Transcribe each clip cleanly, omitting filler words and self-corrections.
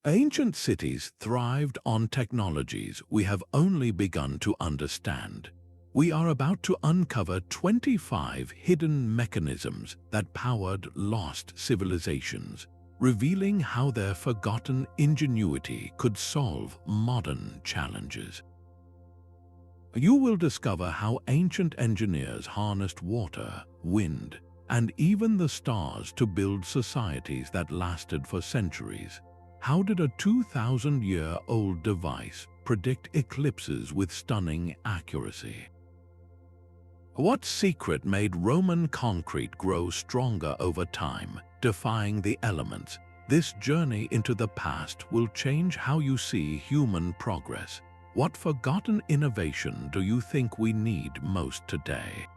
Ancient cities thrived on technologies we have only begun to understand. We are about to uncover 25 hidden mechanisms that powered lost civilizations, revealing how their forgotten ingenuity could solve modern challenges. You will discover how ancient engineers harnessed water, wind, and even the stars to build societies that lasted for centuries. How did a 2,000-year-old device predict eclipses with stunning accuracy? What secret made Roman concrete grow stronger over time, defying the elements? This journey into the past will change how you see human progress. What forgotten innovation do you think we need most today?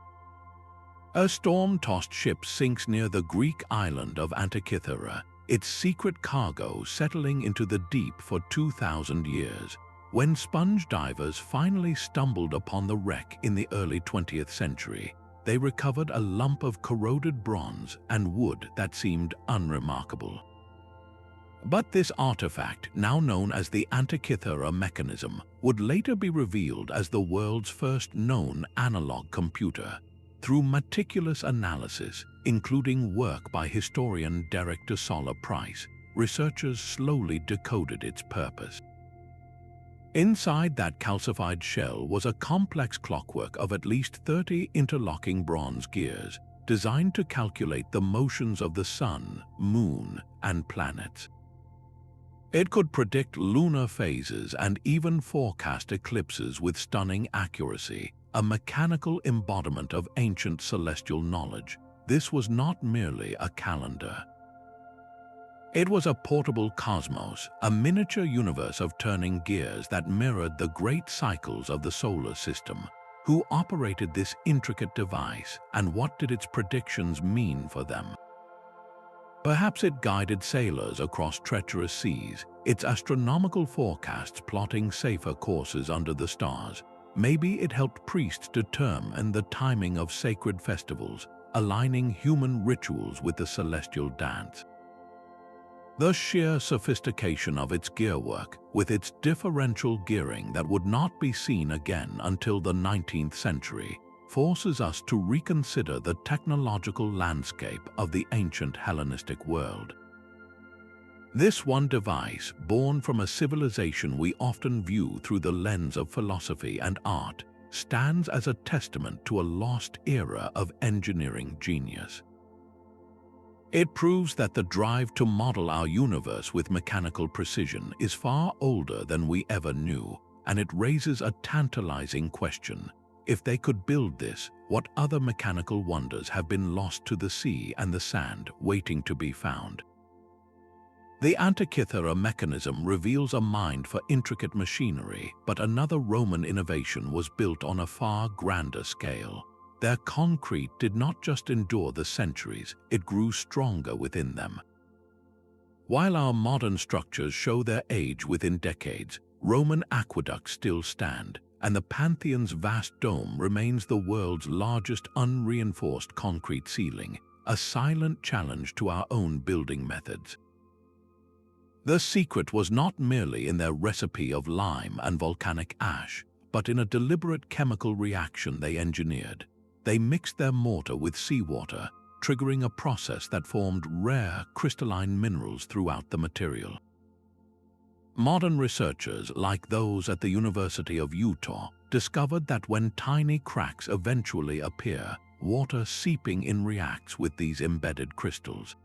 A storm-tossed ship sinks near the Greek island of Antikythera, its secret cargo settling into the deep for 2,000 years. When sponge divers finally stumbled upon the wreck in the early 20th century, they recovered a lump of corroded bronze and wood that seemed unremarkable. But this artifact, now known as the Antikythera Mechanism, would later be revealed as the world's first known analog computer. Through meticulous analysis, including work by historian Derek de Solla Price, researchers slowly decoded its purpose. Inside that calcified shell was a complex clockwork of at least 30 interlocking bronze gears, designed to calculate the motions of the sun, moon, and planets. It could predict lunar phases and even forecast eclipses with stunning accuracy, a mechanical embodiment of ancient celestial knowledge. This was not merely a calendar. It was a portable cosmos, a miniature universe of turning gears that mirrored the great cycles of the solar system. Who operated this intricate device, and what did its predictions mean for them? Perhaps it guided sailors across treacherous seas, its astronomical forecasts plotting safer courses under the stars. Maybe it helped priests determine the timing of sacred festivals, aligning human rituals with the celestial dance. The sheer sophistication of its gearwork, with its differential gearing that would not be seen again until the 19th century, forces us to reconsider the technological landscape of the ancient Hellenistic world. This one device, born from a civilization we often view through the lens of philosophy and art, stands as a testament to a lost era of engineering genius. It proves that the drive to model our universe with mechanical precision is far older than we ever knew, and it raises a tantalizing question. If they could build this, what other mechanical wonders have been lost to the sea and the sand, waiting to be found? The Antikythera Mechanism reveals a mind for intricate machinery, but another Roman innovation was built on a far grander scale. Their concrete did not just endure the centuries, it grew stronger within them. While our modern structures show their age within decades, Roman aqueducts still stand, and the Pantheon's vast dome remains the world's largest unreinforced concrete ceiling, a silent challenge to our own building methods. The secret was not merely in their recipe of lime and volcanic ash, but in a deliberate chemical reaction they engineered. They mixed their mortar with seawater, triggering a process that formed rare crystalline minerals throughout the material. Modern researchers, like those at the University of Utah, discovered that when tiny cracks eventually appear, water seeping in reacts with these embedded crystals.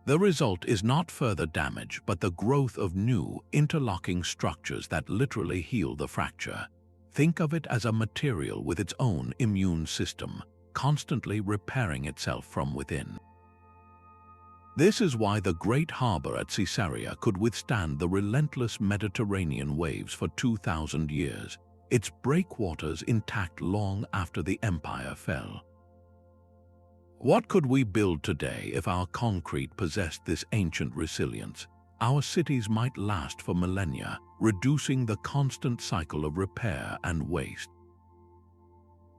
The result is not further damage, but the growth of new, interlocking structures that literally heal the fracture. Think of it as a material with its own immune system, constantly repairing itself from within. This is why the great harbor at Caesarea could withstand the relentless Mediterranean waves for 2,000 years, its breakwaters intact long after the empire fell. What could we build today if our concrete possessed this ancient resilience? Our cities might last for millennia, reducing the constant cycle of repair and waste.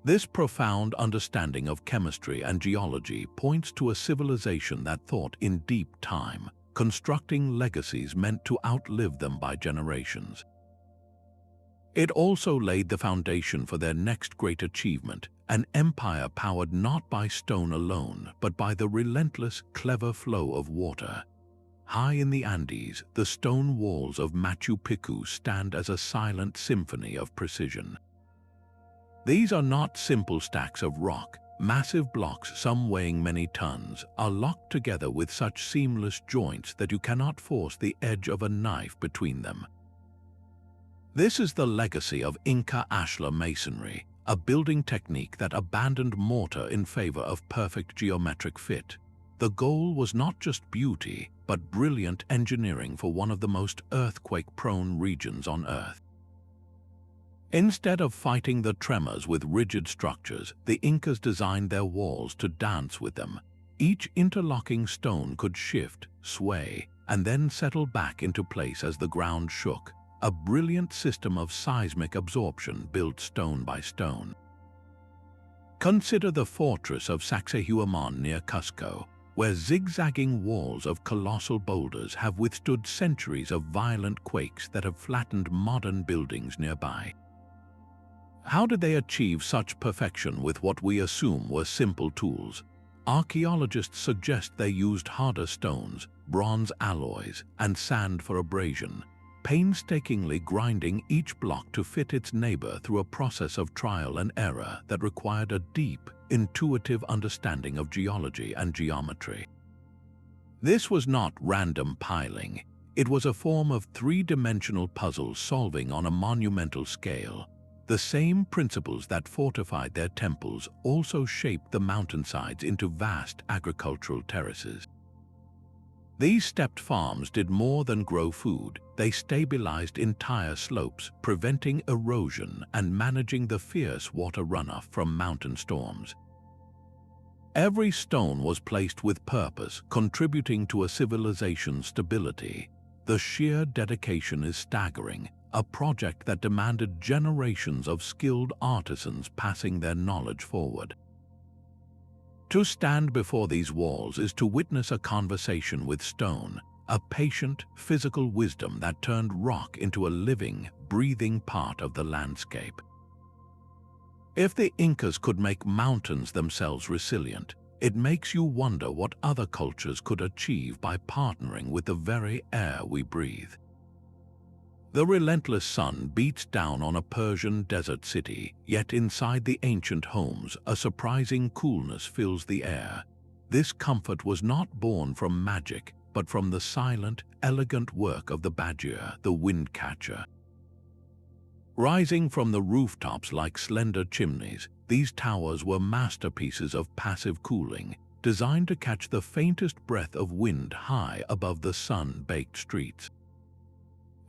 This profound understanding of chemistry and geology points to a civilization that thought in deep time, constructing legacies meant to outlive them by generations. It also laid the foundation for their next great achievement, an empire powered not by stone alone, but by the relentless, clever flow of water. High in the Andes, the stone walls of Machu Picchu stand as a silent symphony of precision. These are not simple stacks of rock. Massive blocks, some weighing many tons, are locked together with such seamless joints that you cannot force the edge of a knife between them. This is the legacy of Inca Ashlar masonry, a building technique that abandoned mortar in favor of perfect geometric fit. The goal was not just beauty, but brilliant engineering for one of the most earthquake-prone regions on Earth. Instead of fighting the tremors with rigid structures, the Incas designed their walls to dance with them. Each interlocking stone could shift, sway, and then settle back into place as the ground shook, a brilliant system of seismic absorption built stone by stone. Consider the fortress of Sacsayhuaman near Cusco, where zigzagging walls of colossal boulders have withstood centuries of violent quakes that have flattened modern buildings nearby. How did they achieve such perfection with what we assume were simple tools? Archaeologists suggest they used harder stones, bronze alloys, and sand for abrasion, painstakingly grinding each block to fit its neighbor through a process of trial and error that required a deep, intuitive understanding of geology and geometry. This was not random piling. It was a form of three-dimensional puzzle solving on a monumental scale. The same principles that fortified their temples also shaped the mountainsides into vast agricultural terraces. These stepped farms did more than grow food. They stabilized entire slopes, preventing erosion and managing the fierce water runoff from mountain storms. Every stone was placed with purpose, contributing to a civilization's stability. The sheer dedication is staggering, a project that demanded generations of skilled artisans passing their knowledge forward. To stand before these walls is to witness a conversation with stone, a patient, physical wisdom that turned rock into a living, breathing part of the landscape. If the Incas could make mountains themselves resilient, it makes you wonder what other cultures could achieve by partnering with the very air we breathe. The relentless sun beats down on a Persian desert city, yet inside the ancient homes, a surprising coolness fills the air. This comfort was not born from magic, but from the silent, elegant work of the badger, the windcatcher. Rising from the rooftops like slender chimneys, these towers were masterpieces of passive cooling, designed to catch the faintest breath of wind high above the sun-baked streets.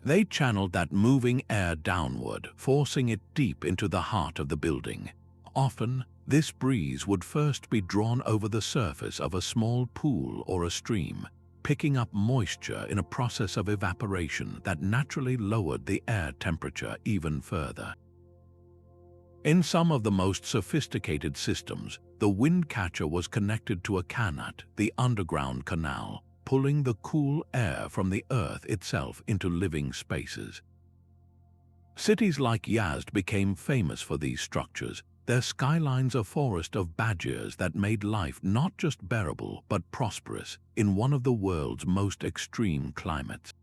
They channeled that moving air downward, forcing it deep into the heart of the building. Often, this breeze would first be drawn over the surface of a small pool or a stream, picking up moisture in a process of evaporation that naturally lowered the air temperature even further. In some of the most sophisticated systems, the windcatcher was connected to a Qanat, the underground canal, pulling the cool air from the earth itself into living spaces. Cities like Yazd became famous for these structures, their skylines a forest of badgers that made life not just bearable but prosperous in one of the world's most extreme climates.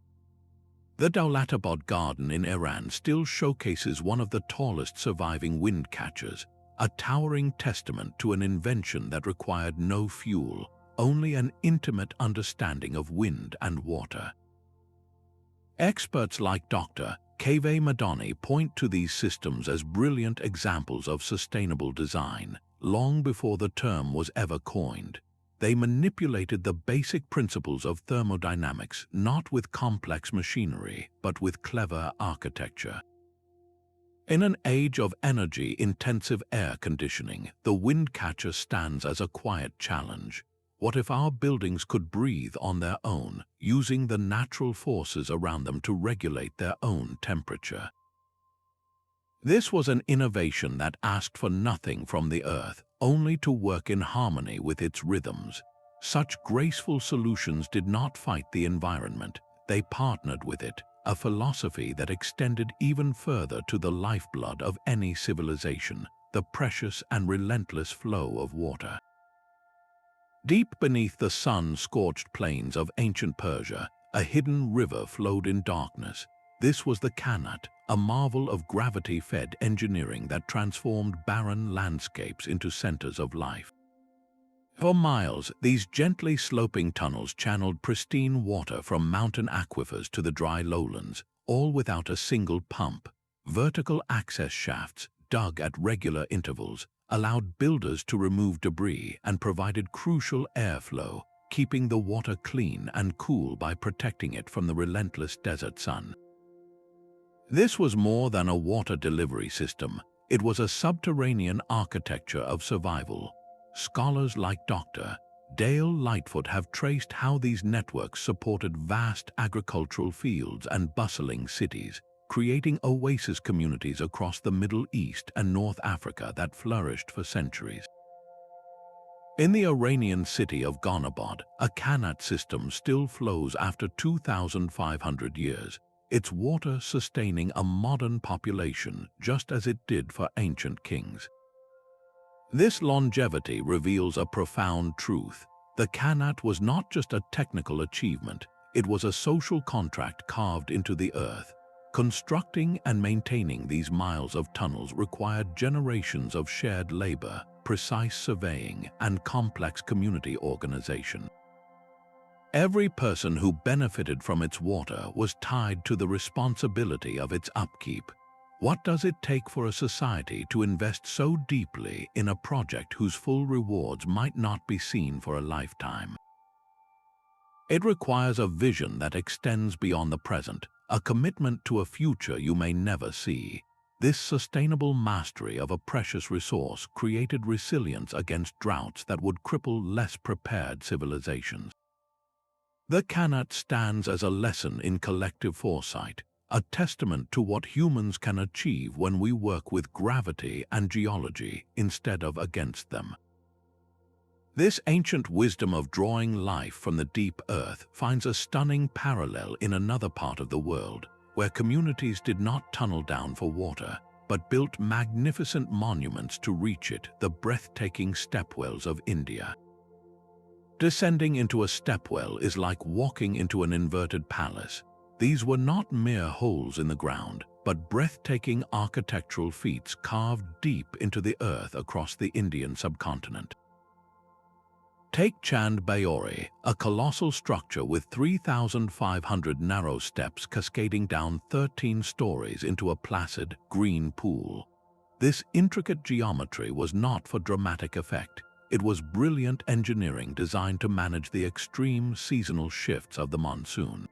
The Dawlatabad Garden in Iran still showcases one of the tallest surviving windcatchers, a towering testament to an invention that required no fuel, only an intimate understanding of wind and water. Experts like Dr. Kaveh Madani point to these systems as brilliant examples of sustainable design, long before the term was ever coined. They manipulated the basic principles of thermodynamics not with complex machinery, but with clever architecture. In an age of energy-intensive air conditioning, the windcatcher stands as a quiet challenge. What if our buildings could breathe on their own, using the natural forces around them to regulate their own temperature? This was an innovation that asked for nothing from the earth, only to work in harmony with its rhythms. Such graceful solutions did not fight the environment, they partnered with it, a philosophy that extended even further to the lifeblood of any civilization, the precious and relentless flow of water. Deep beneath the sun-scorched plains of ancient Persia, a hidden river flowed in darkness. This was the Qanat, a marvel of gravity-fed engineering that transformed barren landscapes into centers of life. For miles, these gently sloping tunnels channeled pristine water from mountain aquifers to the dry lowlands, all without a single pump. Vertical access shafts, dug at regular intervals, allowed builders to remove debris and provided crucial airflow, keeping the water clean and cool by protecting it from the relentless desert sun. This was more than a water delivery system. It was a subterranean architecture of survival. Scholars like Dr. Dale Lightfoot have traced how these networks supported vast agricultural fields and bustling cities, creating oasis communities across the Middle East and North Africa that flourished for centuries. In the Iranian city of Ghanabad, a Qanat system still flows after 2,500 years, its water sustaining a modern population just as it did for ancient kings. This longevity reveals a profound truth. The Qanat was not just a technical achievement, it was a social contract carved into the earth. Constructing and maintaining these miles of tunnels required generations of shared labor, precise surveying, and complex community organization. Every person who benefited from its water was tied to the responsibility of its upkeep. What does it take for a society to invest so deeply in a project whose full rewards might not be seen for a lifetime? It requires a vision that extends beyond the present, a commitment to a future you may never see. This sustainable mastery of a precious resource created resilience against droughts that would cripple less prepared civilizations. The Qanat stands as a lesson in collective foresight, a testament to what humans can achieve when we work with gravity and geology instead of against them. This ancient wisdom of drawing life from the deep earth finds a stunning parallel in another part of the world, where communities did not tunnel down for water, but built magnificent monuments to reach it, the breathtaking Stepwells of India. Descending into a stepwell is like walking into an inverted palace. These were not mere holes in the ground, but breathtaking architectural feats carved deep into the earth across the Indian subcontinent. Take Chand Baori, a colossal structure with 3,500 narrow steps cascading down 13 stories into a placid, green pool. This intricate geometry was not for dramatic effect. It was brilliant engineering designed to manage the extreme seasonal shifts of the monsoon.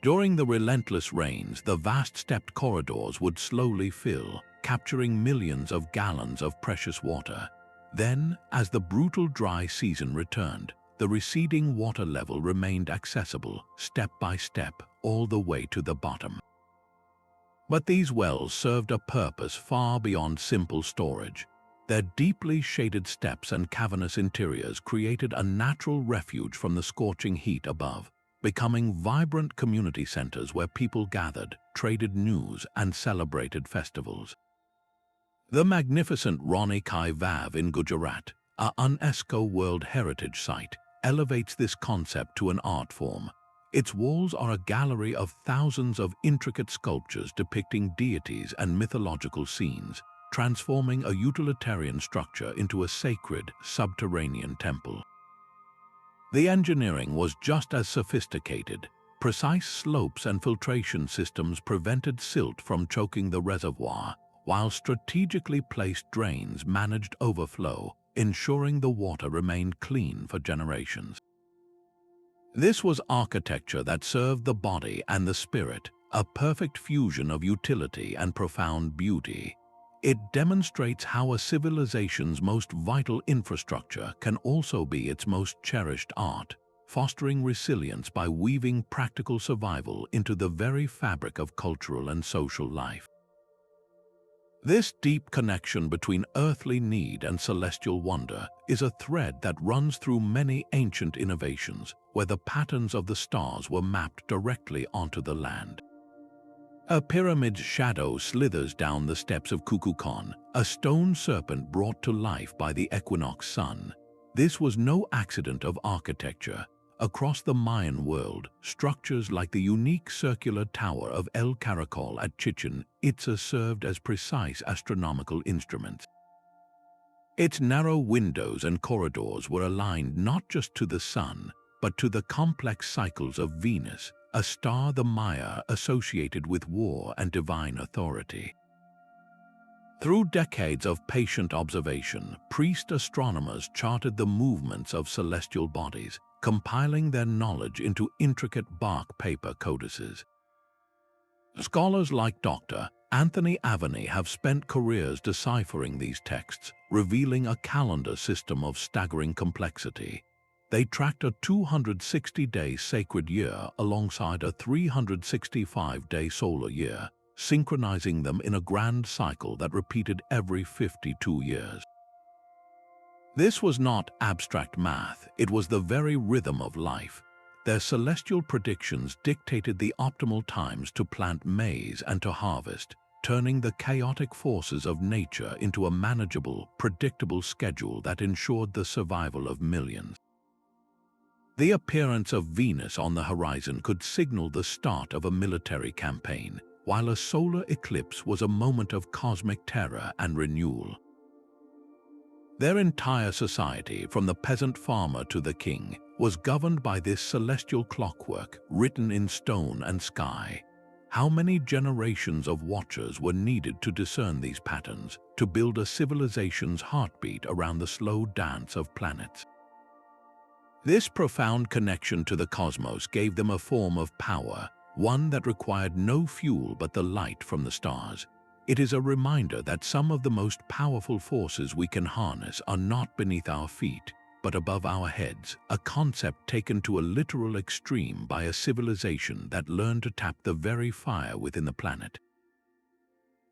During the relentless rains, the vast stepped corridors would slowly fill, capturing millions of gallons of precious water. Then, as the brutal dry season returned, the receding water level remained accessible, step by step, all the way to the bottom. But these wells served a purpose far beyond simple storage. Their deeply shaded steps and cavernous interiors created a natural refuge from the scorching heat above, becoming vibrant community centers where people gathered, traded news, and celebrated festivals. The magnificent Rani Kai Vav in Gujarat, a UNESCO World Heritage Site, elevates this concept to an art form. Its walls are a gallery of thousands of intricate sculptures depicting deities and mythological scenes, transforming a utilitarian structure into a sacred, subterranean temple. The engineering was just as sophisticated. Precise slopes and filtration systems prevented silt from choking the reservoir, while strategically placed drains managed overflow, ensuring the water remained clean for generations. This was architecture that served the body and the spirit, a perfect fusion of utility and profound beauty. It demonstrates how a civilization's most vital infrastructure can also be its most cherished art, fostering resilience by weaving practical survival into the very fabric of cultural and social life. This deep connection between earthly need and celestial wonder is a thread that runs through many ancient innovations where the patterns of the stars were mapped directly onto the land. A pyramid's shadow slithers down the steps of Kukulkan, a stone serpent brought to life by the equinox sun. This was no accident of architecture. Across the Mayan world, structures like the unique circular tower of El Caracol at Chichen Itza served as precise astronomical instruments. Its narrow windows and corridors were aligned not just to the sun, but to the complex cycles of Venus, a star the Maya associated with war and divine authority. Through decades of patient observation, priest astronomers charted the movements of celestial bodies, compiling their knowledge into intricate bark paper codices. Scholars like Dr. Anthony Aveney have spent careers deciphering these texts, revealing a calendar system of staggering complexity. They tracked a 260-day sacred year alongside a 365-day solar year, synchronizing them in a grand cycle that repeated every 52 years. This was not abstract math, it was the very rhythm of life. Their celestial predictions dictated the optimal times to plant maize and to harvest, turning the chaotic forces of nature into a manageable, predictable schedule that ensured the survival of millions. The appearance of Venus on the horizon could signal the start of a military campaign, while a solar eclipse was a moment of cosmic terror and renewal. Their entire society, from the peasant farmer to the king, was governed by this celestial clockwork written in stone and sky. How many generations of watchers were needed to discern these patterns, to build a civilization's heartbeat around the slow dance of planets? This profound connection to the cosmos gave them a form of power, one that required no fuel but the light from the stars. It is a reminder that some of the most powerful forces we can harness are not beneath our feet, but above our heads, a concept taken to a literal extreme by a civilization that learned to tap the very fire within the planet.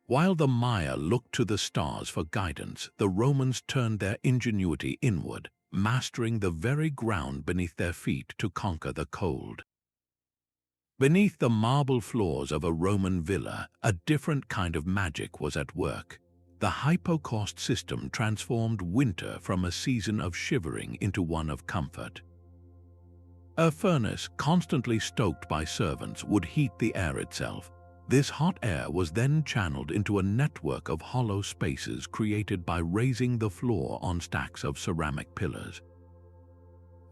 While the Maya looked to the stars for guidance, the Romans turned their ingenuity inward, mastering the very ground beneath their feet to conquer the cold. Beneath the marble floors of a Roman villa, a different kind of magic was at work. The Hypocaust system transformed winter from a season of shivering into one of comfort. A furnace, constantly stoked by servants, would heat the air itself. This hot air was then channeled into a network of hollow spaces created by raising the floor on stacks of ceramic pillars.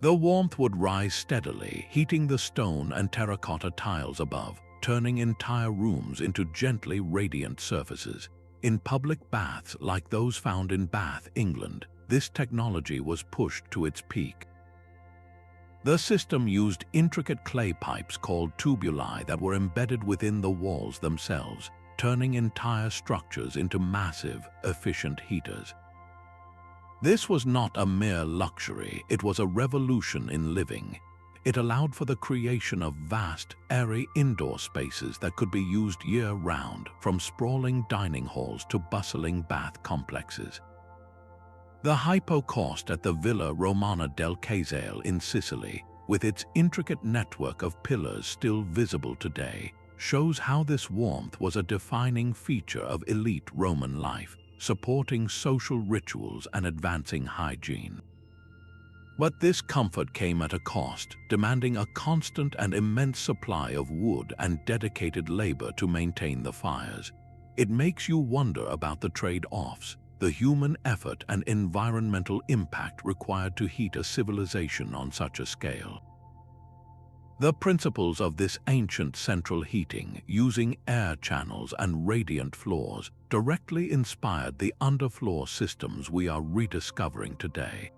The warmth would rise steadily, heating the stone and terracotta tiles above, turning entire rooms into gently radiant surfaces. In public baths like those found in Bath, England, this technology was pushed to its peak. The system used intricate clay pipes called tubuli that were embedded within the walls themselves, turning entire structures into massive, efficient heaters. This was not a mere luxury, it was a revolution in living. It allowed for the creation of vast, airy indoor spaces that could be used year-round, from sprawling dining halls to bustling bath complexes. The Hypocaust at the Villa Romana del Casale in Sicily, with its intricate network of pillars still visible today, shows how this warmth was a defining feature of elite Roman life, supporting social rituals and advancing hygiene. But this comfort came at a cost, demanding a constant and immense supply of wood and dedicated labor to maintain the fires. It makes you wonder about the trade-offs, the human effort and environmental impact required to heat a civilization on such a scale. The principles of this ancient central heating, using air channels and radiant floors, directly inspired the underfloor systems we are rediscovering today.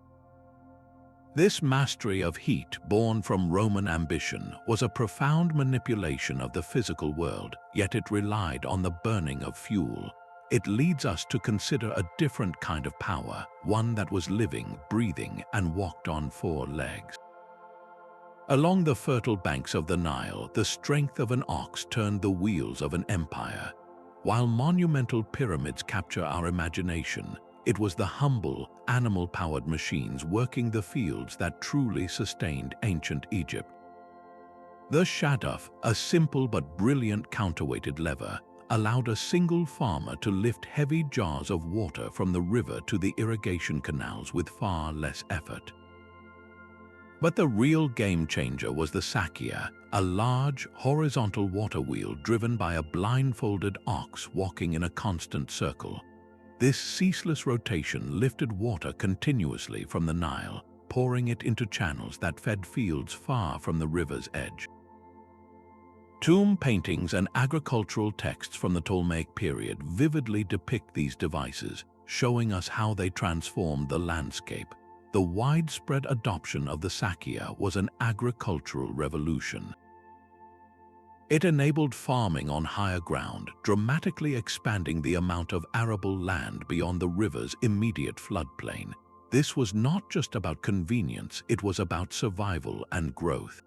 This mastery of heat, born from Roman ambition, was a profound manipulation of the physical world, yet it relied on the burning of fuel. It leads us to consider a different kind of power, one that was living, breathing, and walked on four legs. Along the fertile banks of the Nile, the strength of an ox turned the wheels of an empire. While monumental pyramids capture our imagination, it was the humble, animal-powered machines working the fields that truly sustained ancient Egypt. The shaduf, a simple but brilliant counterweighted lever, allowed a single farmer to lift heavy jars of water from the river to the irrigation canals with far less effort. But the real game-changer was the sakia, a large, horizontal water wheel driven by a blindfolded ox walking in a constant circle. This ceaseless rotation lifted water continuously from the Nile, pouring it into channels that fed fields far from the river's edge. Tomb paintings and agricultural texts from the Ptolemaic period vividly depict these devices, showing us how they transformed the landscape. The widespread adoption of the sakia was an agricultural revolution. It enabled farming on higher ground, dramatically expanding the amount of arable land beyond the river's immediate floodplain. This was not just about convenience, it was about survival and growth.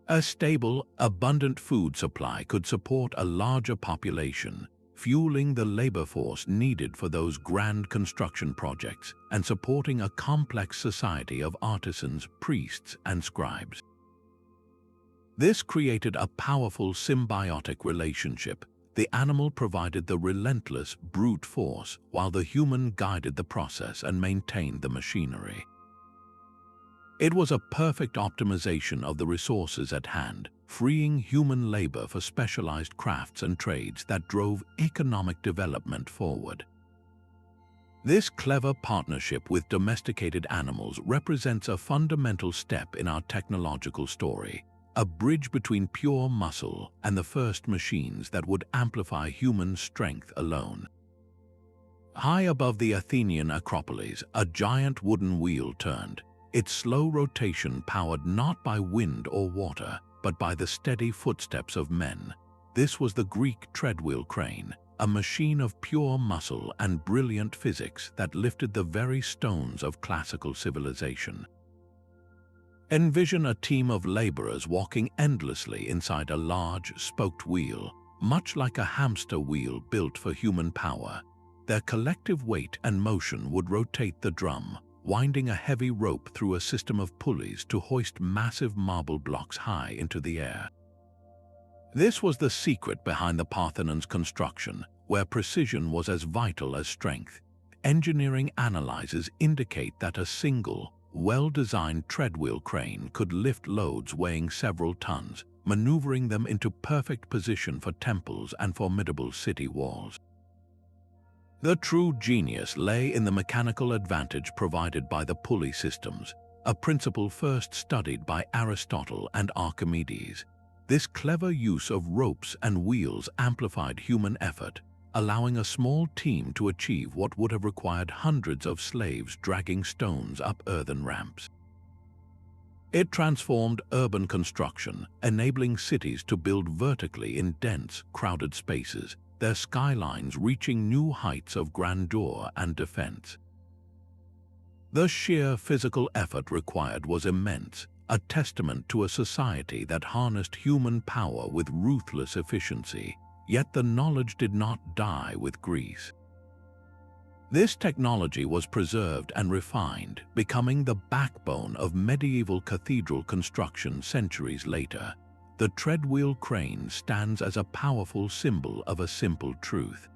A stable, abundant food supply could support a larger population, fueling the labor force needed for those grand construction projects and supporting a complex society of artisans, priests, and scribes. This created a powerful symbiotic relationship. The animal provided the relentless, brute force, while the human guided the process and maintained the machinery. It was a perfect optimization of the resources at hand, freeing human labor for specialized crafts and trades that drove economic development forward. This clever partnership with domesticated animals represents a fundamental step in our technological story, a bridge between pure muscle and the first machines that would amplify human strength alone. High above the Athenian Acropolis, a giant wooden wheel turned, its slow rotation powered not by wind or water, but by the steady footsteps of men. This was the Greek treadmill crane, a machine of pure muscle and brilliant physics that lifted the very stones of classical civilization. Envision a team of laborers walking endlessly inside a large, spoked wheel, much like a hamster wheel built for human power. Their collective weight and motion would rotate the drum, winding a heavy rope through a system of pulleys to hoist massive marble blocks high into the air. This was the secret behind the Parthenon's construction, where precision was as vital as strength. Engineering analyses indicate that a single, well-designed treadmill crane could lift loads weighing several tons, maneuvering them into perfect position for temples and formidable city walls. The true genius lay in the mechanical advantage provided by the pulley systems, a principle first studied by Aristotle and Archimedes. This clever use of ropes and wheels amplified human effort, allowing a small team to achieve what would have required hundreds of slaves dragging stones up earthen ramps. It transformed urban construction, enabling cities to build vertically in dense, crowded spaces, their skylines reaching new heights of grandeur and defense. The sheer physical effort required was immense, a testament to a society that harnessed human power with ruthless efficiency, yet the knowledge did not die with Greece. This technology was preserved and refined, becoming the backbone of medieval cathedral construction centuries later. The treadmill crane stands as a powerful symbol of a simple truth.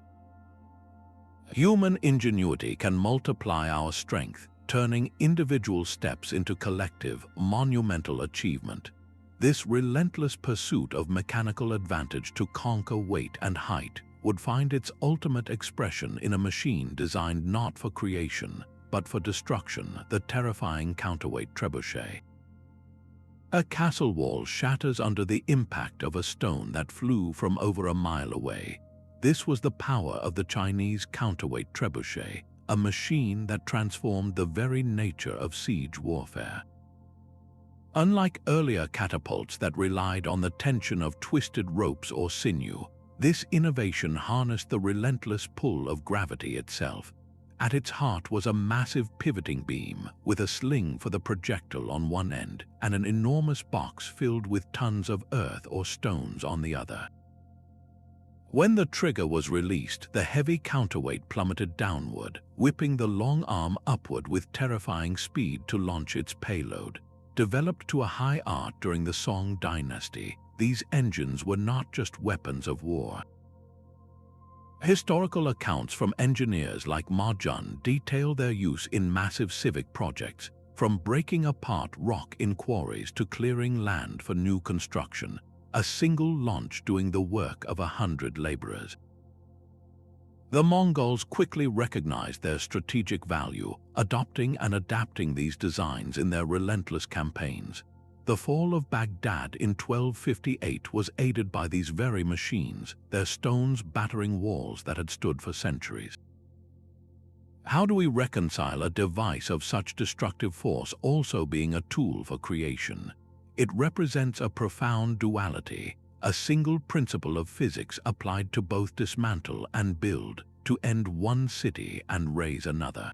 Human ingenuity can multiply our strength, turning individual steps into collective, monumental achievement. This relentless pursuit of mechanical advantage to conquer weight and height would find its ultimate expression in a machine designed not for creation, but for destruction, the terrifying counterweight trebuchet. A castle wall shatters under the impact of a stone that flew from over a mile away. This was the power of the Chinese counterweight trebuchet, a machine that transformed the very nature of siege warfare. Unlike earlier catapults that relied on the tension of twisted ropes or sinew, this innovation harnessed the relentless pull of gravity itself. At its heart was a massive pivoting beam with a sling for the projectile on one end and an enormous box filled with tons of earth or stones on the other. When the trigger was released, the heavy counterweight plummeted downward, whipping the long arm upward with terrifying speed to launch its payload. Developed to a high art during the Song dynasty, these engines were not just weapons of war. Historical accounts from engineers like Marjan detail their use in massive civic projects, from breaking apart rock in quarries to clearing land for new construction, a single launch doing the work of 100 laborers. The Mongols quickly recognized their strategic value, adopting and adapting these designs in their relentless campaigns. The fall of Baghdad in 1258 was aided by these very machines, their stones battering walls that had stood for centuries. How do we reconcile a device of such destructive force also being a tool for creation? It represents a profound duality, a single principle of physics applied to both dismantle and build, to end one city and raise another.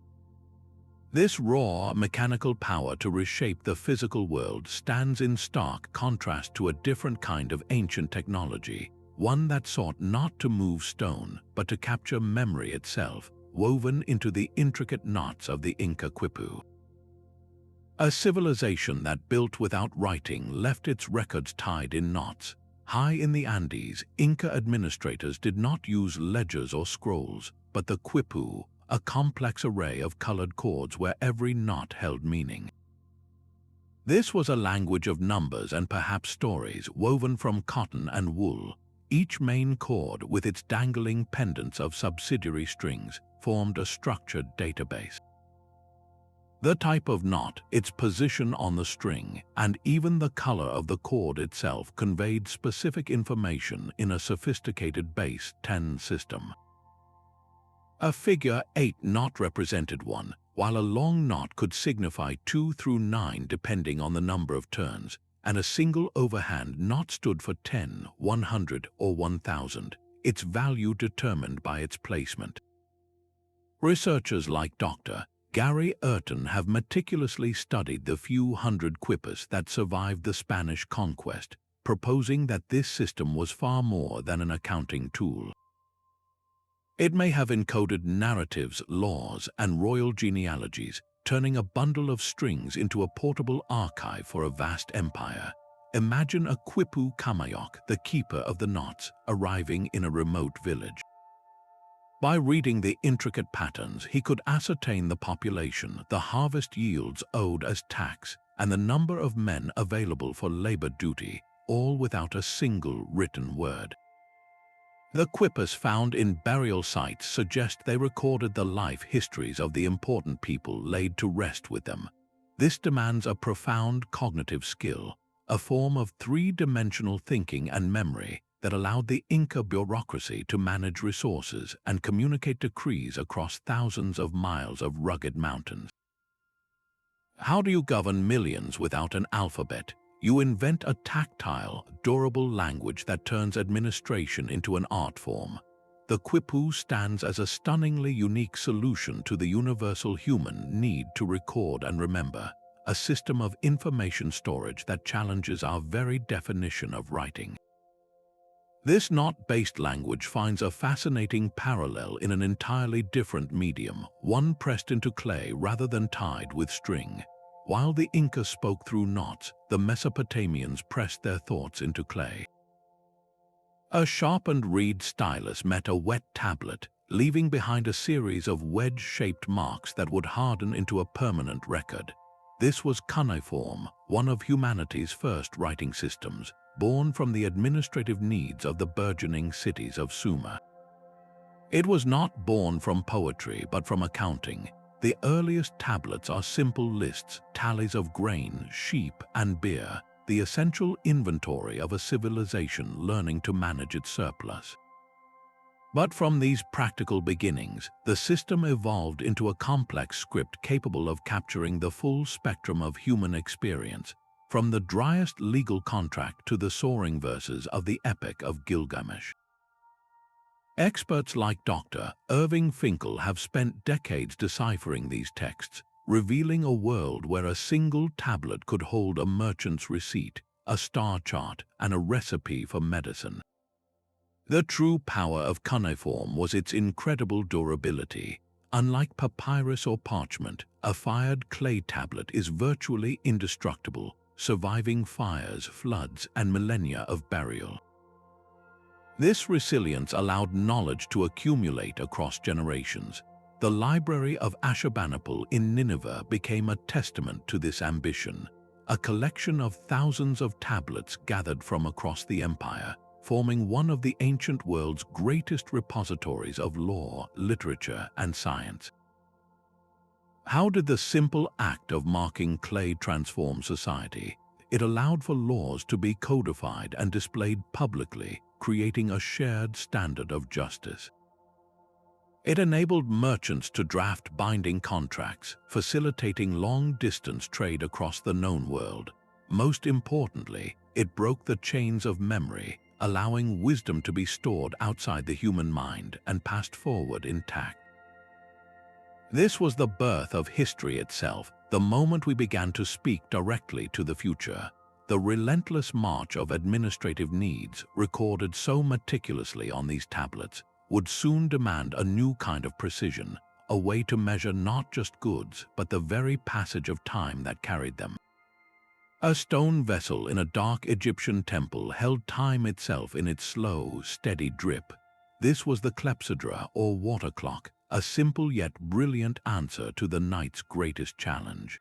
This raw, mechanical power to reshape the physical world stands in stark contrast to a different kind of ancient technology, one that sought not to move stone, but to capture memory itself, woven into the intricate knots of the Inca Quipu. A civilization that built without writing left its records tied in knots. High in the Andes, Inca administrators did not use ledgers or scrolls, but the Quipu, a complex array of colored cords where every knot held meaning. This was a language of numbers and perhaps stories woven from cotton and wool. Each main cord, with its dangling pendants of subsidiary strings, formed a structured database. The type of knot, its position on the string, and even the color of the cord itself conveyed specific information in a sophisticated base 10 system. A figure 8 knot represented 1, while a long knot could signify 2 through 9 depending on the number of turns, and a single overhand knot stood for 10, 100, or 1000, its value determined by its placement. Researchers like Dr. Gary Urton have meticulously studied the few hundred quipus that survived the Spanish conquest, proposing that this system was far more than an accounting tool. It may have encoded narratives, laws, and royal genealogies, turning a bundle of strings into a portable archive for a vast empire. Imagine a Quipu Kamayok, the keeper of the knots, arriving in a remote village. By reading the intricate patterns, he could ascertain the population, the harvest yields owed as tax, and the number of men available for labor duty, all without a single written word. The quipus found in burial sites suggest they recorded the life histories of the important people laid to rest with them. This demands a profound cognitive skill, a form of three-dimensional thinking and memory that allowed the Inca bureaucracy to manage resources and communicate decrees across thousands of miles of rugged mountains. How do you govern millions without an alphabet? You invent a tactile, durable language that turns administration into an art form. The Quipu stands as a stunningly unique solution to the universal human need to record and remember, a system of information storage that challenges our very definition of writing. This knot-based language finds a fascinating parallel in an entirely different medium, one pressed into clay rather than tied with string. While the Inca spoke through knots, the Mesopotamians pressed their thoughts into clay. A sharpened reed stylus met a wet tablet, leaving behind a series of wedge-shaped marks that would harden into a permanent record. This was Cuneiform, one of humanity's first writing systems, born from the administrative needs of the burgeoning cities of Sumer. It was not born from poetry but from accounting. The earliest tablets are simple lists, tallies of grain, sheep, and beer, the essential inventory of a civilization learning to manage its surplus. But from these practical beginnings, the system evolved into a complex script capable of capturing the full spectrum of human experience, from the driest legal contract to the soaring verses of the Epic of Gilgamesh. Experts like Dr. Irving Finkel have spent decades deciphering these texts, revealing a world where a single tablet could hold a merchant's receipt, a star chart, and a recipe for medicine. The true power of cuneiform was its incredible durability. Unlike papyrus or parchment, a fired clay tablet is virtually indestructible, surviving fires, floods, and millennia of burial. This resilience allowed knowledge to accumulate across generations. The library of Ashurbanipal in Nineveh became a testament to this ambition, a collection of thousands of tablets gathered from across the empire, forming one of the ancient world's greatest repositories of law, literature, and science. How did the simple act of marking clay transform society? It allowed for laws to be codified and displayed publicly, creating a shared standard of justice. It enabled merchants to draft binding contracts, facilitating long-distance trade across the known world. Most importantly, it broke the chains of memory, allowing wisdom to be stored outside the human mind and passed forward intact. This was the birth of history itself, the moment we began to speak directly to the future. The relentless march of administrative needs, recorded so meticulously on these tablets, would soon demand a new kind of precision, a way to measure not just goods, but the very passage of time that carried them. A stone vessel in a dark Egyptian temple held time itself in its slow, steady drip. This was the clepsydra, or water clock, a simple yet brilliant answer to the night's greatest challenge.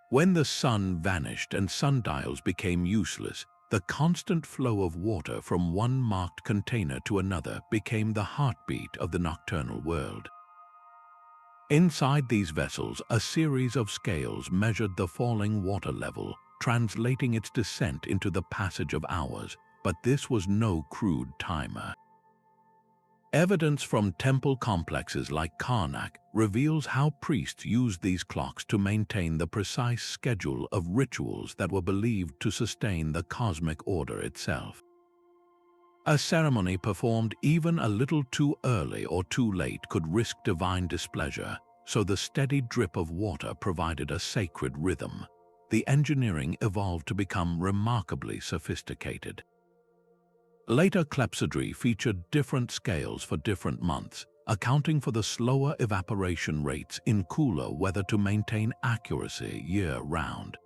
When the sun vanished and sundials became useless, the constant flow of water from one marked container to another became the heartbeat of the nocturnal world. Inside these vessels, a series of scales measured the falling water level, translating its descent into the passage of hours, but this was no crude timer. Evidence from temple complexes like Qanat reveals how priests used these clocks to maintain the precise schedule of rituals that were believed to sustain the cosmic order itself. A ceremony performed even a little too early or too late could risk divine displeasure, so the steady drip of water provided a sacred rhythm. The engineering evolved to become remarkably sophisticated. Later clepsydry featured different scales for different months, accounting for the slower evaporation rates in cooler weather to maintain accuracy year-round.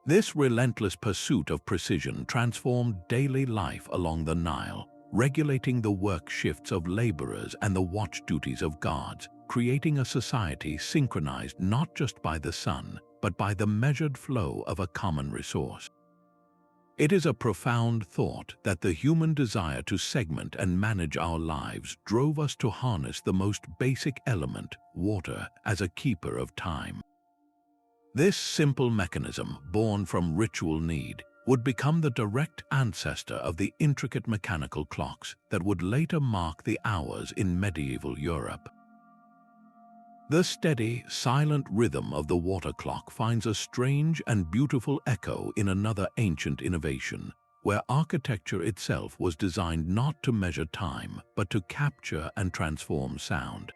This relentless pursuit of precision transformed daily life along the Nile, regulating the work shifts of laborers and the watch duties of guards, creating a society synchronized not just by the sun, but by the measured flow of a common resource. It is a profound thought that the human desire to segment and manage our lives drove us to harness the most basic element, water, as a keeper of time. This simple mechanism, born from ritual need, would become the direct ancestor of the intricate mechanical clocks that would later mark the hours in medieval Europe. The steady, silent rhythm of the water clock finds a strange and beautiful echo in another ancient innovation, where architecture itself was designed not to measure time, but to capture and transform sound.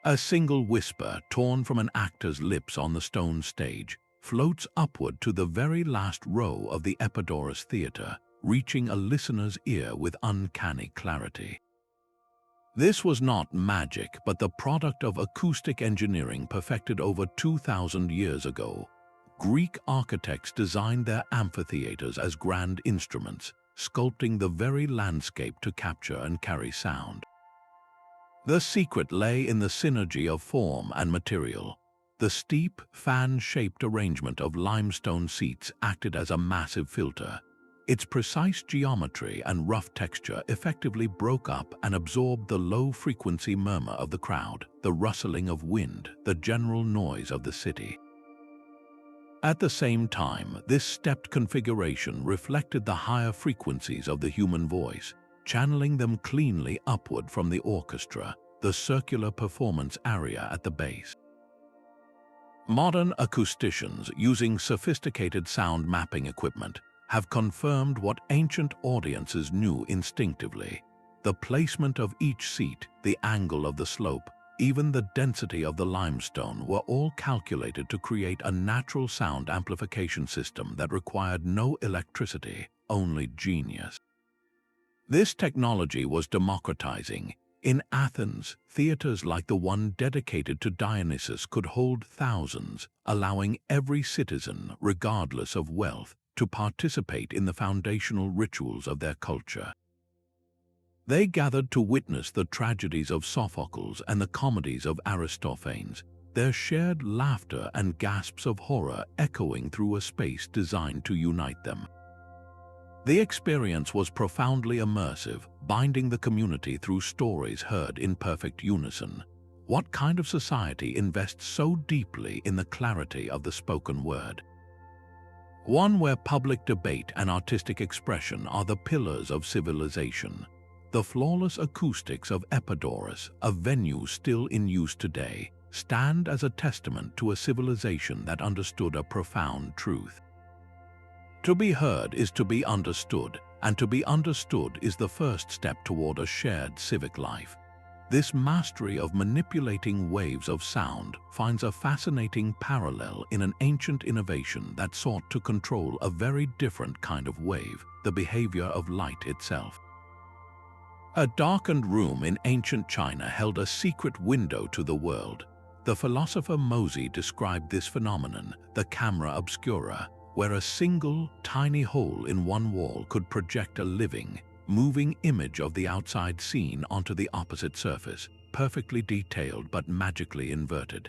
A single whisper torn from an actor's lips on the stone stage floats upward to the very last row of the Epidaurus Theater, reaching a listener's ear with uncanny clarity. This was not magic, but the product of acoustic engineering perfected over 2,000 years ago. Greek architects designed their amphitheaters as grand instruments, sculpting the very landscape to capture and carry sound. The secret lay in the synergy of form and material. The steep, fan-shaped arrangement of limestone seats acted as a massive filter. Its precise geometry and rough texture effectively broke up and absorbed the low-frequency murmur of the crowd, the rustling of wind, the general noise of the city. At the same time, this stepped configuration reflected the higher frequencies of the human voice, channeling them cleanly upward from the orchestra, the circular performance area at the base. Modern acousticians, using sophisticated sound mapping equipment, have confirmed what ancient audiences knew instinctively. The placement of each seat, the angle of the slope, even the density of the limestone were all calculated to create a natural sound amplification system that required no electricity, only genius. This technology was democratizing. In Athens, theaters like the one dedicated to Dionysus could hold thousands, allowing every citizen, regardless of wealth, to participate in the foundational rituals of their culture. They gathered to witness the tragedies of Sophocles and the comedies of Aristophanes, their shared laughter and gasps of horror echoing through a space designed to unite them. The experience was profoundly immersive, binding the community through stories heard in perfect unison. What kind of society invests so deeply in the clarity of the spoken word? One where public debate and artistic expression are the pillars of civilization. The flawless acoustics of Epidaurus, a venue still in use today, stand as a testament to a civilization that understood a profound truth. To be heard is to be understood, and to be understood is the first step toward a shared civic life. This mastery of manipulating waves of sound finds a fascinating parallel in an ancient innovation that sought to control a very different kind of wave, the behavior of light itself. A darkened room in ancient China held a secret window to the world. The philosopher Mozi described this phenomenon, the camera obscura, where a single, tiny hole in one wall could project a living, moving image of the outside scene onto the opposite surface, perfectly detailed but magically inverted.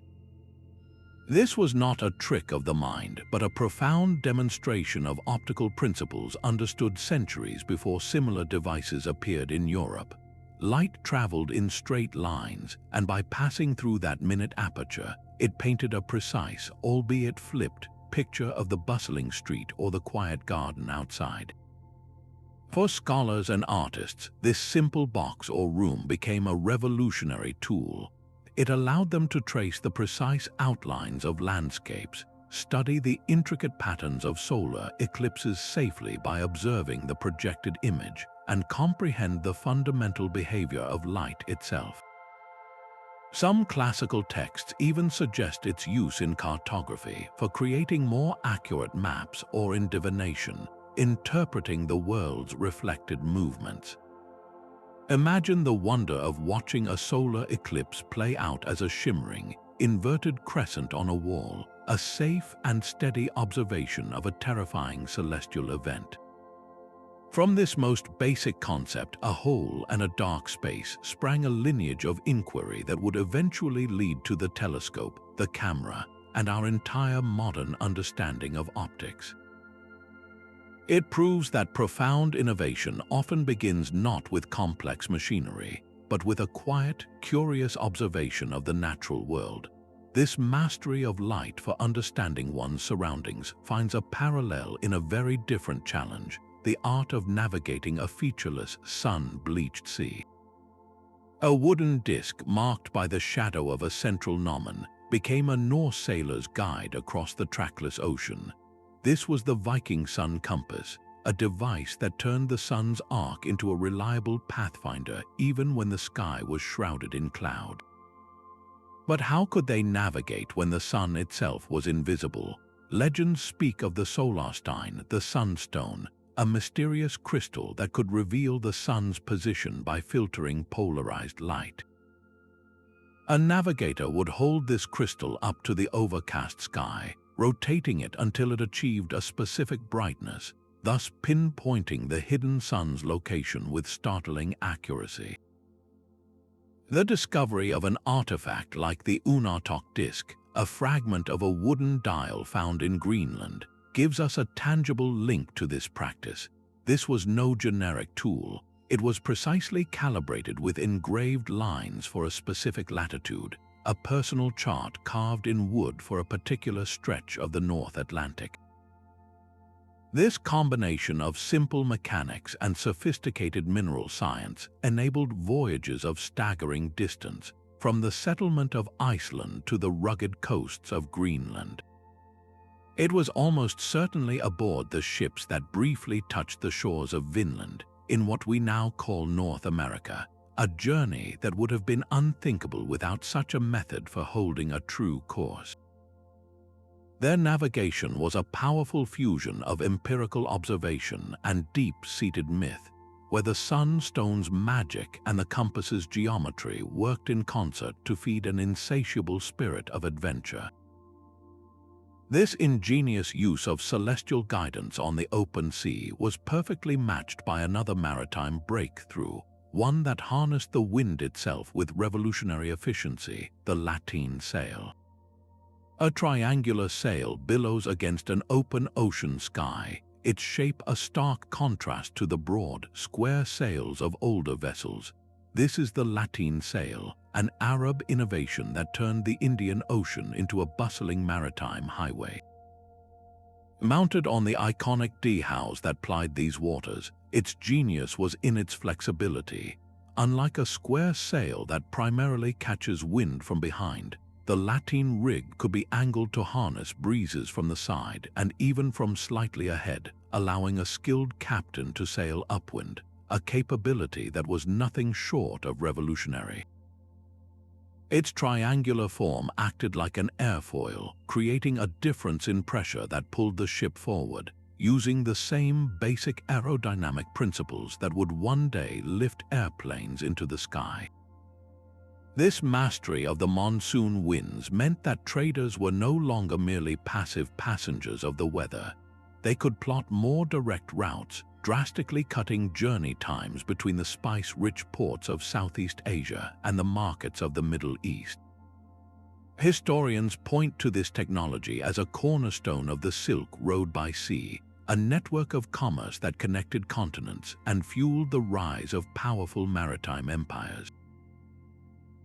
This was not a trick of the mind, but a profound demonstration of optical principles understood centuries before similar devices appeared in Europe. Light traveled in straight lines, and by passing through that minute aperture, it painted a precise, albeit flipped, picture of the bustling street or the quiet garden outside. For scholars and artists, this simple box or room became a revolutionary tool. It allowed them to trace the precise outlines of landscapes, study the intricate patterns of solar eclipses safely by observing the projected image, and comprehend the fundamental behavior of light itself. Some classical texts even suggest its use in cartography for creating more accurate maps or in divination, interpreting the world's reflected movements. Imagine the wonder of watching a solar eclipse play out as a shimmering, inverted crescent on a wall, a safe and steady observation of a terrifying celestial event. From this most basic concept, a hole and a dark space, sprang a lineage of inquiry that would eventually lead to the telescope, the camera, and our entire modern understanding of optics. It proves that profound innovation often begins not with complex machinery, but with a quiet, curious observation of the natural world. This mastery of light for understanding one's surroundings finds a parallel in a very different challenge: the art of navigating a featureless, sun-bleached sea. A wooden disc marked by the shadow of a central gnomon became a Norse sailor's guide across the trackless ocean. This was the Viking sun compass, a device that turned the sun's arc into a reliable pathfinder even when the sky was shrouded in cloud. But how could they navigate when the sun itself was invisible? Legends speak of the solarstein, the sunstone, a mysterious crystal that could reveal the sun's position by filtering polarized light. A navigator would hold this crystal up to the overcast sky, rotating it until it achieved a specific brightness, thus pinpointing the hidden sun's location with startling accuracy. The discovery of an artifact like the Qanat disk, a fragment of a wooden dial found in Greenland, gives us a tangible link to this practice. This was no generic tool. It was precisely calibrated with engraved lines for a specific latitude, a personal chart carved in wood for a particular stretch of the North Atlantic. This combination of simple mechanics and sophisticated mineral science enabled voyages of staggering distance, from the settlement of Iceland to the rugged coasts of Greenland. It was almost certainly aboard the ships that briefly touched the shores of Vinland, in what we now call North America, a journey that would have been unthinkable without such a method for holding a true course. Their navigation was a powerful fusion of empirical observation and deep-seated myth. where the sunstone's magic and the compass's geometry worked in concert to feed an insatiable spirit of adventure. This ingenious use of celestial guidance on the open sea was perfectly matched by another maritime breakthrough, one that harnessed the wind itself with revolutionary efficiency: the Lateen sail. A triangular sail billows against an open ocean sky, its shape a stark contrast to the broad, square sails of older vessels. This is the Lateen sail, an Arab innovation that turned the Indian Ocean into a bustling maritime highway. Mounted on the iconic D-house that plied these waters, its genius was in its flexibility. Unlike a square sail that primarily catches wind from behind, the Lateen rig could be angled to harness breezes from the side and even from slightly ahead, allowing a skilled captain to sail upwind, a capability that was nothing short of revolutionary. Its triangular form acted like an airfoil, creating a difference in pressure that pulled the ship forward, using the same basic aerodynamic principles that would one day lift airplanes into the sky. This mastery of the monsoon winds meant that traders were no longer merely passive passengers of the weather. They could plot more direct routes, drastically cutting journey times between the spice-rich ports of Southeast Asia and the markets of the Middle East. Historians point to this technology as a cornerstone of the Silk Road by sea, a network of commerce that connected continents and fueled the rise of powerful maritime empires.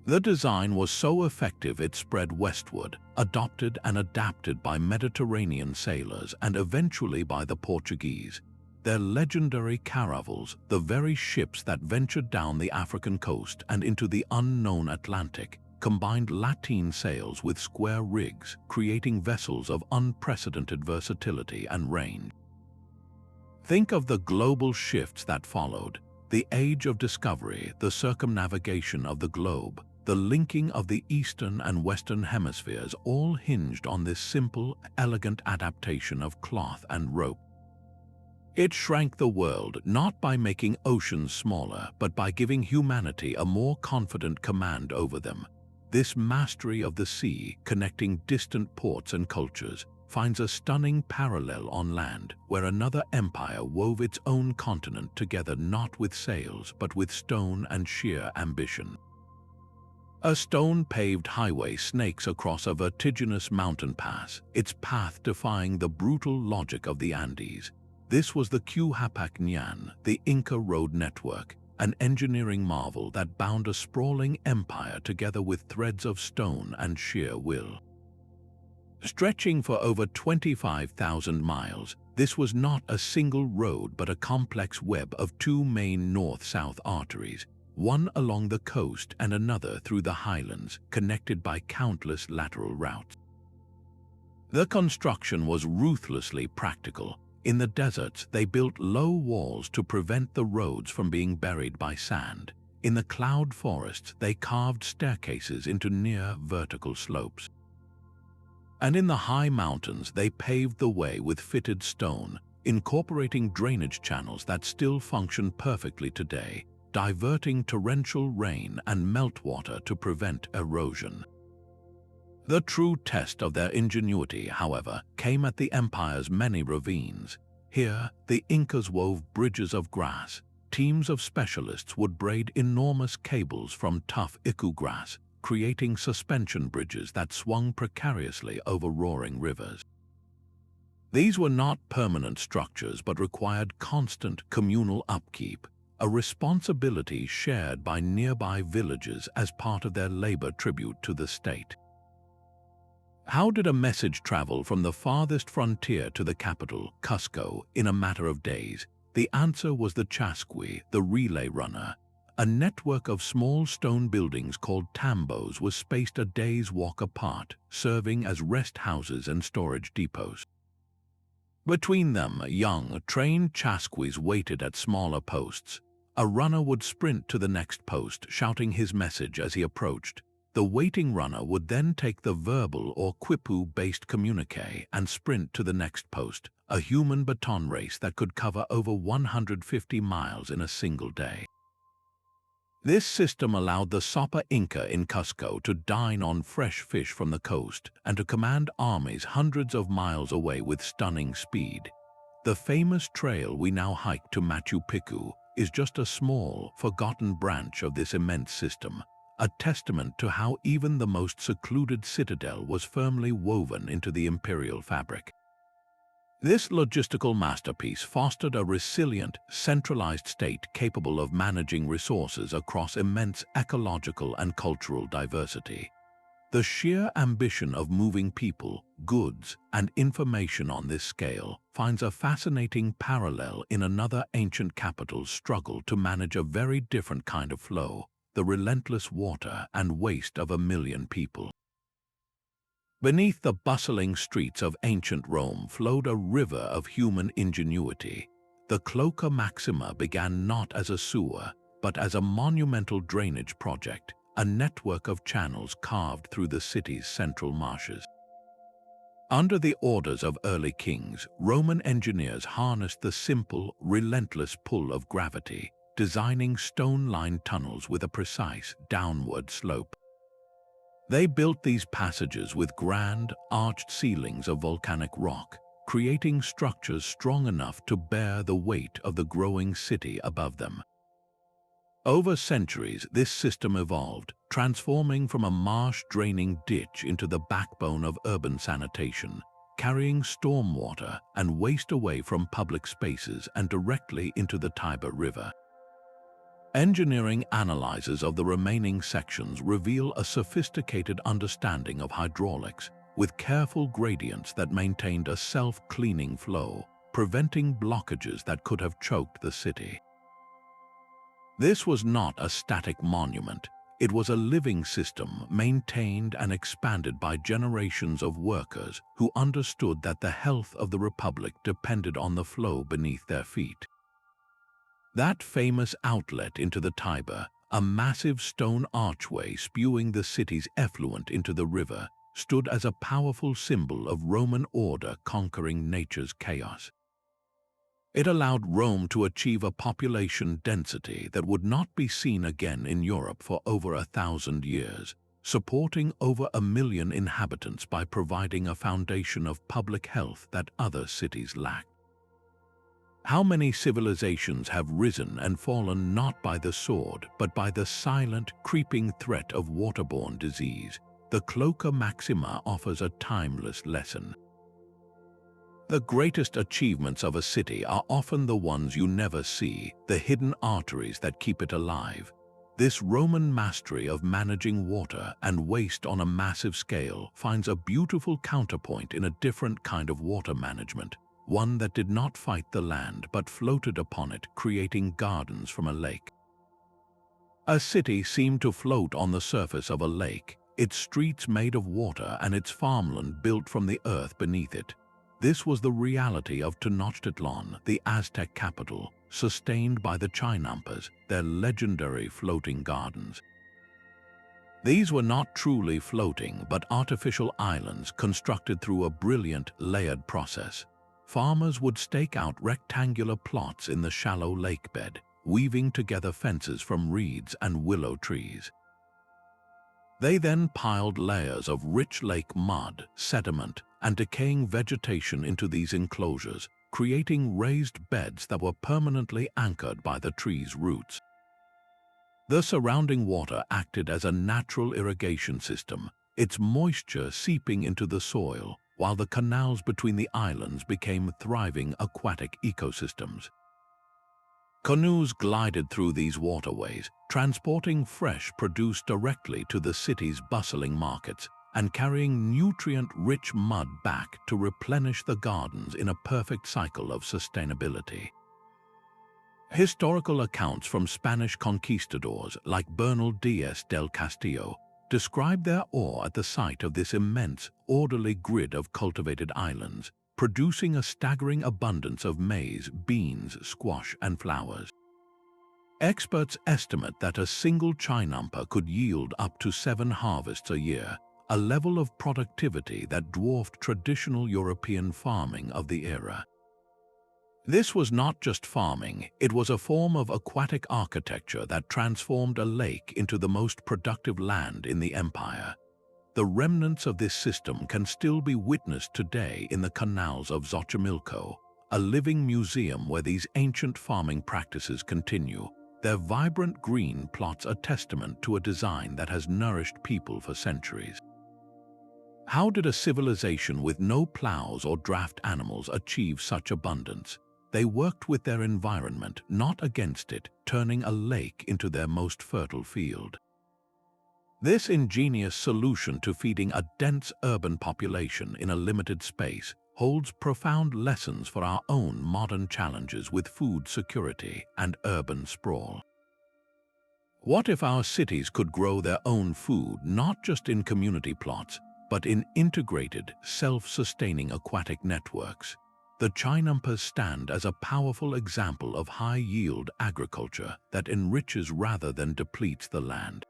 The design was so effective it spread westward, adopted and adapted by Mediterranean sailors and eventually by the Portuguese. Their legendary caravels, the very ships that ventured down the African coast and into the unknown Atlantic, combined Lateen sails with square rigs, creating vessels of unprecedented versatility and range. Think of the global shifts that followed: the age of discovery, the circumnavigation of the globe, the linking of the eastern and western hemispheres, all hinged on this simple, elegant adaptation of cloth and rope. It shrank the world not by making oceans smaller, but by giving humanity a more confident command over them. This mastery of the sea, connecting distant ports and cultures, finds a stunning parallel on land, where another empire wove its own continent together not with sails, but with stone and sheer ambition. A stone-paved highway snakes across a vertiginous mountain pass, its path defying the brutal logic of the Andes. This was the Hypocaust, the Inca road network, an engineering marvel that bound a sprawling empire together with threads of stone and sheer will. Stretching for over 25,000 miles, this was not a single road but a complex web of two main north-south arteries, one along the coast and another through the highlands, connected by countless lateral routes. The construction was ruthlessly practical. In the deserts, they built low walls to prevent the roads from being buried by sand. In the cloud forests, they carved staircases into near vertical slopes. And in the high mountains, they paved the way with fitted stone, incorporating drainage channels that still function perfectly today, diverting torrential rain and meltwater to prevent erosion. The true test of their ingenuity, however, came at the empire's many ravines. Here, the Incas wove bridges of grass. Teams of specialists would braid enormous cables from tough iku grass, creating suspension bridges that swung precariously over roaring rivers. These were not permanent structures but required constant communal upkeep, a responsibility shared by nearby villages as part of their labor tribute to the state. How did a message travel from the farthest frontier to the capital, Cusco, in a matter of days? The answer was the chasqui, the relay runner. A network of small stone buildings called tambos was spaced a day's walk apart, serving as rest houses and storage depots. Between them, young, trained chasquis waited at smaller posts. A runner would sprint to the next post, shouting his message as he approached. The waiting runner would then take the verbal or Quipu-based communique and sprint to the next post, a human baton race that could cover over 150 miles in a single day. This system allowed the Sopa Inca in Cusco to dine on fresh fish from the coast and to command armies hundreds of miles away with stunning speed. The famous trail we now hike to Machu Picchu is just a small, forgotten branch of this immense system, a testament to how even the most secluded citadel was firmly woven into the imperial fabric. This logistical masterpiece fostered a resilient, centralized state capable of managing resources across immense ecological and cultural diversity. The sheer ambition of moving people, goods, and information on this scale finds a fascinating parallel in another ancient capital's struggle to manage a very different kind of flow, the relentless water and waste of a million people. Beneath the bustling streets of ancient Rome flowed a river of human ingenuity. The Cloaca Maxima began not as a sewer, but as a monumental drainage project, a network of channels carved through the city's central marshes. Under the orders of early kings, Roman engineers harnessed the simple, relentless pull of gravity, designing stone-lined tunnels with a precise, downward slope. They built these passages with grand, arched ceilings of volcanic rock, creating structures strong enough to bear the weight of the growing city above them. Over centuries, this system evolved, transforming from a marsh-draining ditch into the backbone of urban sanitation, carrying stormwater and waste away from public spaces and directly into the Tiber River. Engineering analyses of the remaining sections reveal a sophisticated understanding of hydraulics, with careful gradients that maintained a self-cleaning flow, preventing blockages that could have choked the city. This was not a static monument. It was a living system maintained and expanded by generations of workers who understood that the health of the Republic depended on the flow beneath their feet. That famous outlet into the Tiber, a massive stone archway spewing the city's effluent into the river, stood as a powerful symbol of Roman order conquering nature's chaos. It allowed Rome to achieve a population density that would not be seen again in Europe for over 1,000 years, supporting over 1 million inhabitants by providing a foundation of public health that other cities lacked. How many civilizations have risen and fallen not by the sword, but by the silent, creeping threat of waterborne disease? The Cloaca Maxima offers a timeless lesson. The greatest achievements of a city are often the ones you never see, the hidden arteries that keep it alive. This Roman mastery of managing water and waste on a massive scale finds a beautiful counterpoint in a different kind of water management, one that did not fight the land but floated upon it, creating gardens from a lake. A city seemed to float on the surface of a lake, its streets made of water and its farmland built from the earth beneath it. This was the reality of Tenochtitlan, the Aztec capital, sustained by the Chinampas, their legendary floating gardens. These were not truly floating, but artificial islands constructed through a brilliant, layered process. Farmers would stake out rectangular plots in the shallow lake bed, weaving together fences from reeds and willow trees. They then piled layers of rich lake mud, sediment, and decaying vegetation into these enclosures, creating raised beds that were permanently anchored by the tree's roots. The surrounding water acted as a natural irrigation system, its moisture seeping into the soil, while the canals between the islands became thriving aquatic ecosystems. Canoes glided through these waterways, transporting fresh produce directly to the city's bustling markets and carrying nutrient-rich mud back to replenish the gardens in a perfect cycle of sustainability. Historical accounts from Spanish conquistadors like Bernal Diaz del Castillo describe their awe at the sight of this immense, orderly grid of cultivated islands, producing a staggering abundance of maize, beans, squash, and flowers. Experts estimate that a single Chinampa could yield up to 7 harvests a year, a level of productivity that dwarfed traditional European farming of the era. This was not just farming, it was a form of aquatic architecture that transformed a lake into the most productive land in the empire. The remnants of this system can still be witnessed today in the canals of Xochimilco, a living museum where these ancient farming practices continue. Their vibrant green plots a testament to a design that has nourished people for centuries. How did a civilization with no plows or draft animals achieve such abundance? They worked with their environment, not against it, turning a lake into their most fertile field. This ingenious solution to feeding a dense urban population in a limited space holds profound lessons for our own modern challenges with food security and urban sprawl. What if our cities could grow their own food not just in community plots, but in integrated, self-sustaining aquatic networks? The Chinampas stand as a powerful example of high-yield agriculture that enriches rather than depletes the land.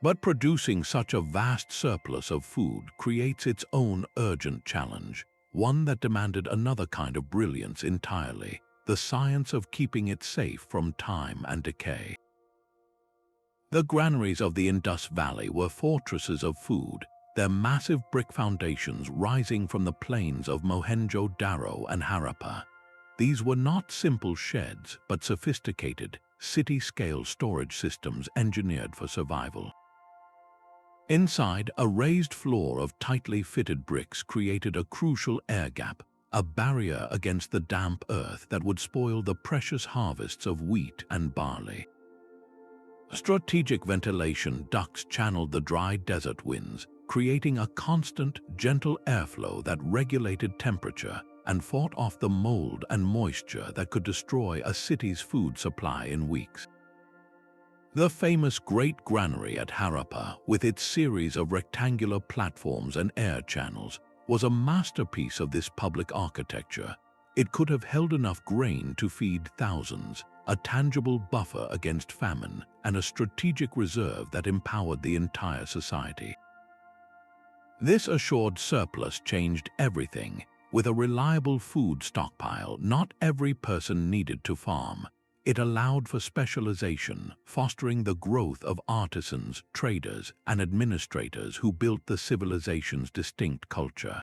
But producing such a vast surplus of food creates its own urgent challenge, one that demanded another kind of brilliance entirely, the science of keeping it safe from time and decay. The granaries of the Indus Valley were fortresses of food, their massive brick foundations rising from the plains of Mohenjo-Daro and Harappa. These were not simple sheds, but sophisticated, city-scale storage systems engineered for survival. Inside, a raised floor of tightly fitted bricks created a crucial air gap, a barrier against the damp earth that would spoil the precious harvests of wheat and barley. Strategic ventilation ducts channeled the dry desert winds, creating a constant, gentle airflow that regulated temperature and fought off the mold and moisture that could destroy a city's food supply in weeks. The famous Great Granary at Harappa, with its series of rectangular platforms and air channels, was a masterpiece of this public architecture. It could have held enough grain to feed thousands, a tangible buffer against famine, and a strategic reserve that empowered the entire society. This assured surplus changed everything. With a reliable food stockpile, not every person needed to farm. It allowed for specialization, fostering the growth of artisans, traders, and administrators who built the civilization's distinct culture.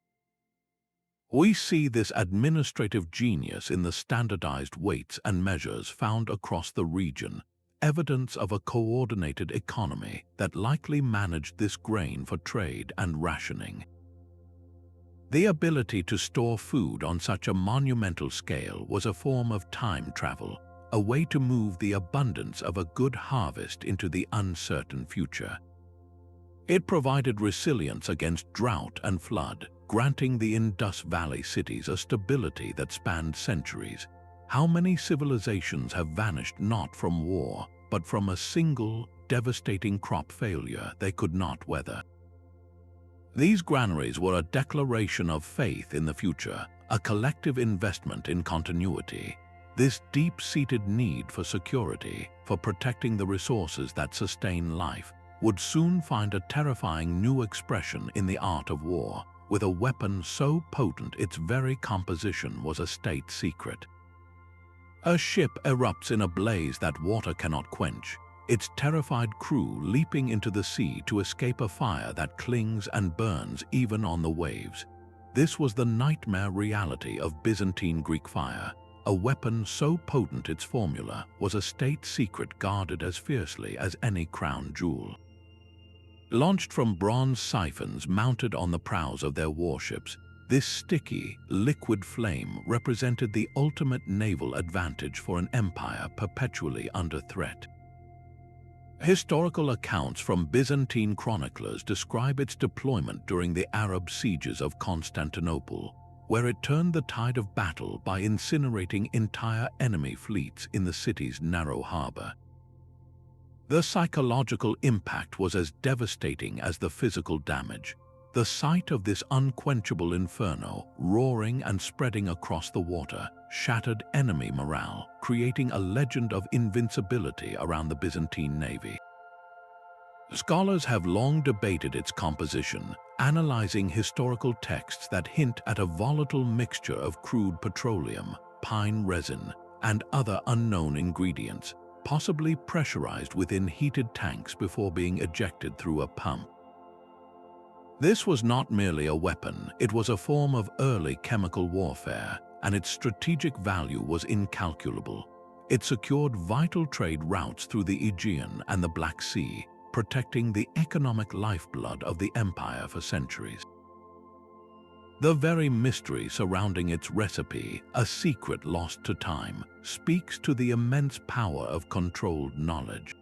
We see this administrative genius in the standardized weights and measures found across the region, evidence of a coordinated economy that likely managed this grain for trade and rationing. The ability to store food on such a monumental scale was a form of time travel, a way to move the abundance of a good harvest into the uncertain future. It provided resilience against drought and flood, granting the Indus Valley cities a stability that spanned centuries. How many civilizations have vanished not from war, but from a single, devastating crop failure they could not weather? These granaries were a declaration of faith in the future, a collective investment in continuity. This deep-seated need for security, for protecting the resources that sustain life, would soon find a terrifying new expression in the art of war, with a weapon so potent its very composition was a state secret. A ship erupts in a blaze that water cannot quench, its terrified crew leaping into the sea to escape a fire that clings and burns even on the waves. This was the nightmare reality of Byzantine Greek fire, a weapon so potent its formula was a state secret guarded as fiercely as any crown jewel. Launched from bronze siphons mounted on the prows of their warships, this sticky, liquid flame represented the ultimate naval advantage for an empire perpetually under threat. Historical accounts from Byzantine chroniclers describe its deployment during the Arab sieges of Constantinople, where it turned the tide of battle by incinerating entire enemy fleets in the city's narrow harbor. The psychological impact was as devastating as the physical damage. The sight of this unquenchable inferno, roaring and spreading across the water, shattered enemy morale, creating a legend of invincibility around the Byzantine navy. Scholars have long debated its composition, analyzing historical texts that hint at a volatile mixture of crude petroleum, pine resin, and other unknown ingredients, possibly pressurized within heated tanks before being ejected through a pump. This was not merely a weapon, it was a form of early chemical warfare, and its strategic value was incalculable. It secured vital trade routes through the Aegean and the Black Sea, protecting the economic lifeblood of the empire for centuries. The very mystery surrounding its recipe, a secret lost to time, speaks to the immense power of controlled knowledge.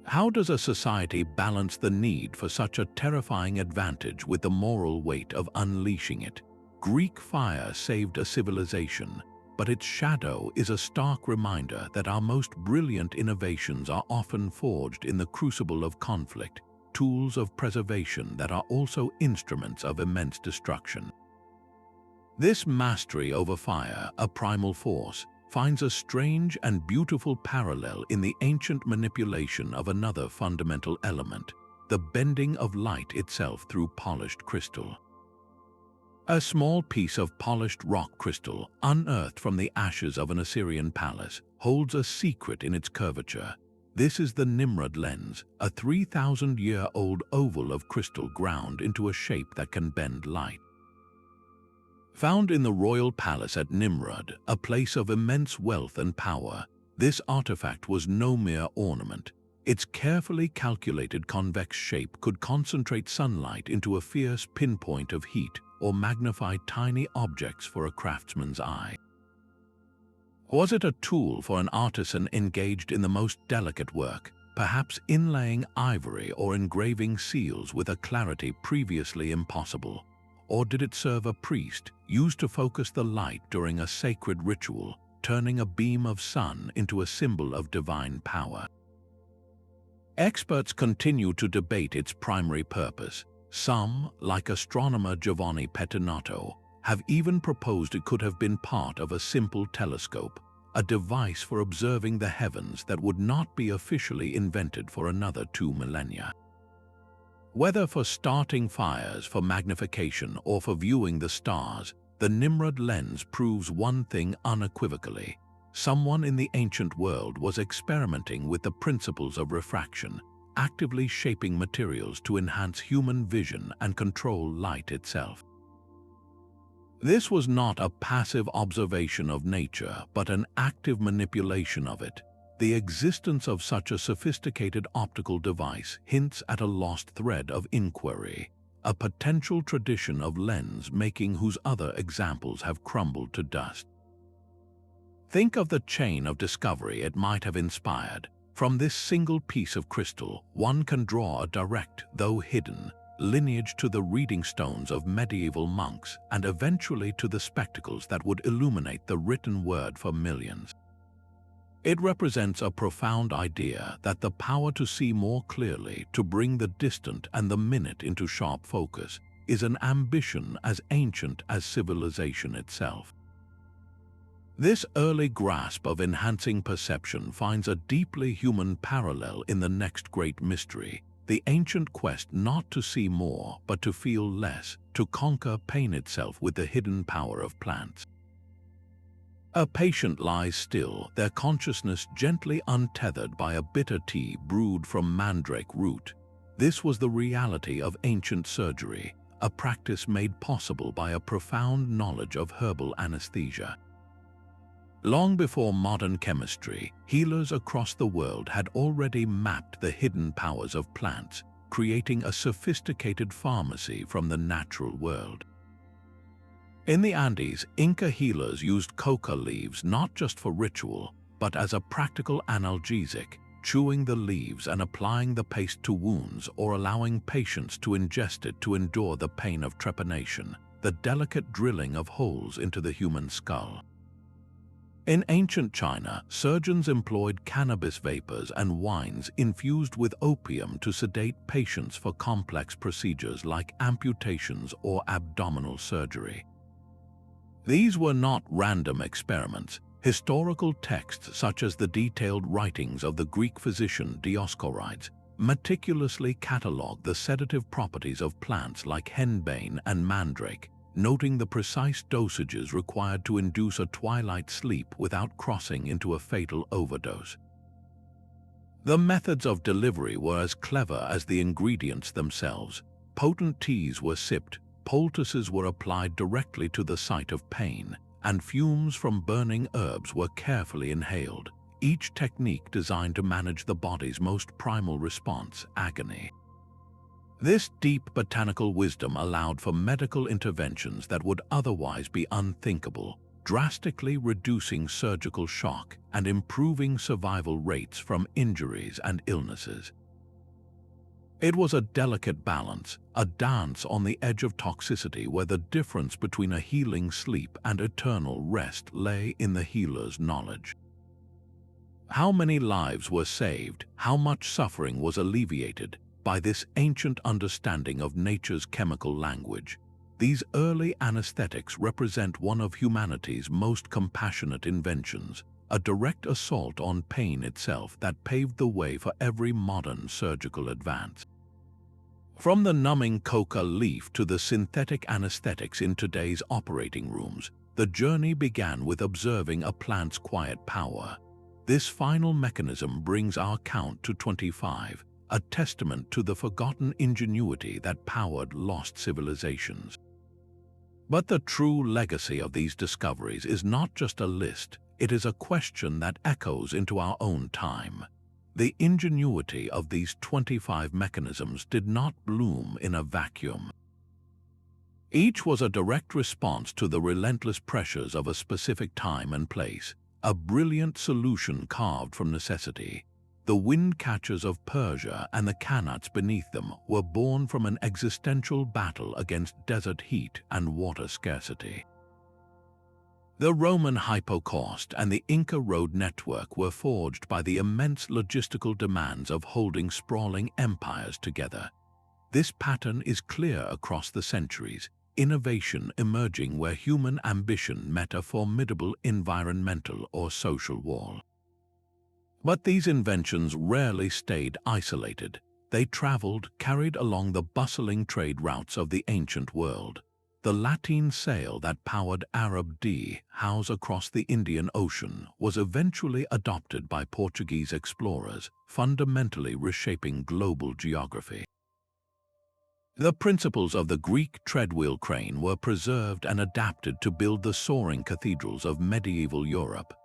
How does a society balance the need for such a terrifying advantage with the moral weight of unleashing it? Greek fire saved a civilization, but its shadow is a stark reminder that our most brilliant innovations are often forged in the crucible of conflict, tools of preservation that are also instruments of immense destruction. This mastery over fire, a primal force, finds a strange and beautiful parallel in the ancient manipulation of another fundamental element, the bending of light itself through polished crystal. A small piece of polished rock crystal, unearthed from the ashes of an Assyrian palace, holds a secret in its curvature. This is the Nimrud Lens, a 3,000-year-old oval of crystal ground into a shape that can bend light. Found in the royal palace at Nimrud, a place of immense wealth and power, this artifact was no mere ornament. Its carefully calculated convex shape could concentrate sunlight into a fierce pinpoint of heat or magnify tiny objects for a craftsman's eye. Was it a tool for an artisan engaged in the most delicate work, perhaps inlaying ivory or engraving seals with a clarity previously impossible? Or did it serve a priest, used to focus the light during a sacred ritual, turning a beam of sun into a symbol of divine power? Experts continue to debate its primary purpose. Some, like astronomer Giovanni Pettinato, have even proposed it could have been part of a simple telescope, a device for observing the heavens that would not be officially invented for another 2 millennia. Whether for starting fires, for magnification, or for viewing the stars, the Nimrud Lens proves one thing unequivocally. Someone in the ancient world was experimenting with the principles of refraction, actively shaping materials to enhance human vision and control light itself. This was not a passive observation of nature, but an active manipulation of it. The existence of such a sophisticated optical device hints at a lost thread of inquiry, a potential tradition of lens making whose other examples have crumbled to dust. Think of the chain of discovery it might have inspired. From this single piece of crystal, one can draw a direct, though hidden, lineage to the reading stones of medieval monks and eventually to the spectacles that would illuminate the written word for millions. It represents a profound idea that the power to see more clearly, to bring the distant and the minute into sharp focus, is an ambition as ancient as civilization itself. This early grasp of enhancing perception finds a deeply human parallel in the next great mystery, the ancient quest not to see more but to feel less, to conquer pain itself with the hidden power of plants. A patient lies still, their consciousness gently untethered by a bitter tea brewed from mandrake root. This was the reality of ancient surgery, a practice made possible by a profound knowledge of herbal anesthesia. Long before modern chemistry, healers across the world had already mapped the hidden powers of plants, creating a sophisticated pharmacy from the natural world. In the Andes, Inca healers used coca leaves not just for ritual, but as a practical analgesic, chewing the leaves and applying the paste to wounds or allowing patients to ingest it to endure the pain of trepanation, the delicate drilling of holes into the human skull. In ancient China, surgeons employed cannabis vapors and wines infused with opium to sedate patients for complex procedures like amputations or abdominal surgery. These were not random experiments. Historical texts such as the detailed writings of the Greek physician Dioscorides meticulously catalogue the sedative properties of plants like henbane and mandrake, noting the precise dosages required to induce a twilight sleep without crossing into a fatal overdose. The methods of delivery were as clever as the ingredients themselves. Potent teas were sipped, poultices were applied directly to the site of pain, and fumes from burning herbs were carefully inhaled, each technique designed to manage the body's most primal response, agony. This deep botanical wisdom allowed for medical interventions that would otherwise be unthinkable, drastically reducing surgical shock and improving survival rates from injuries and illnesses. It was a delicate balance, a dance on the edge of toxicity where the difference between a healing sleep and eternal rest lay in the healer's knowledge. How many lives were saved, how much suffering was alleviated by this ancient understanding of nature's chemical language. These early anesthetics represent one of humanity's most compassionate inventions, a direct assault on pain itself that paved the way for every modern surgical advance. From the numbing coca leaf to the synthetic anesthetics in today's operating rooms, the journey began with observing a plant's quiet power. This final mechanism brings our count to 25, a testament to the forgotten ingenuity that powered lost civilizations. But the true legacy of these discoveries is not just a list, it is a question that echoes into our own time. The ingenuity of these 25 mechanisms did not bloom in a vacuum. Each was a direct response to the relentless pressures of a specific time and place, a brilliant solution carved from necessity. The windcatchers of Persia and the Qanats beneath them were born from an existential battle against desert heat and water scarcity. The Roman Hypocaust and the Inca road network were forged by the immense logistical demands of holding sprawling empires together. This pattern is clear across the centuries, innovation emerging where human ambition met a formidable environmental or social wall. But these inventions rarely stayed isolated. They traveled, carried along the bustling trade routes of the ancient world. The Lateen sail that powered Arab dhows across the Indian Ocean was eventually adopted by Portuguese explorers, fundamentally reshaping global geography. The principles of the Greek treadwheel crane were preserved and adapted to build the soaring cathedrals of medieval Europe.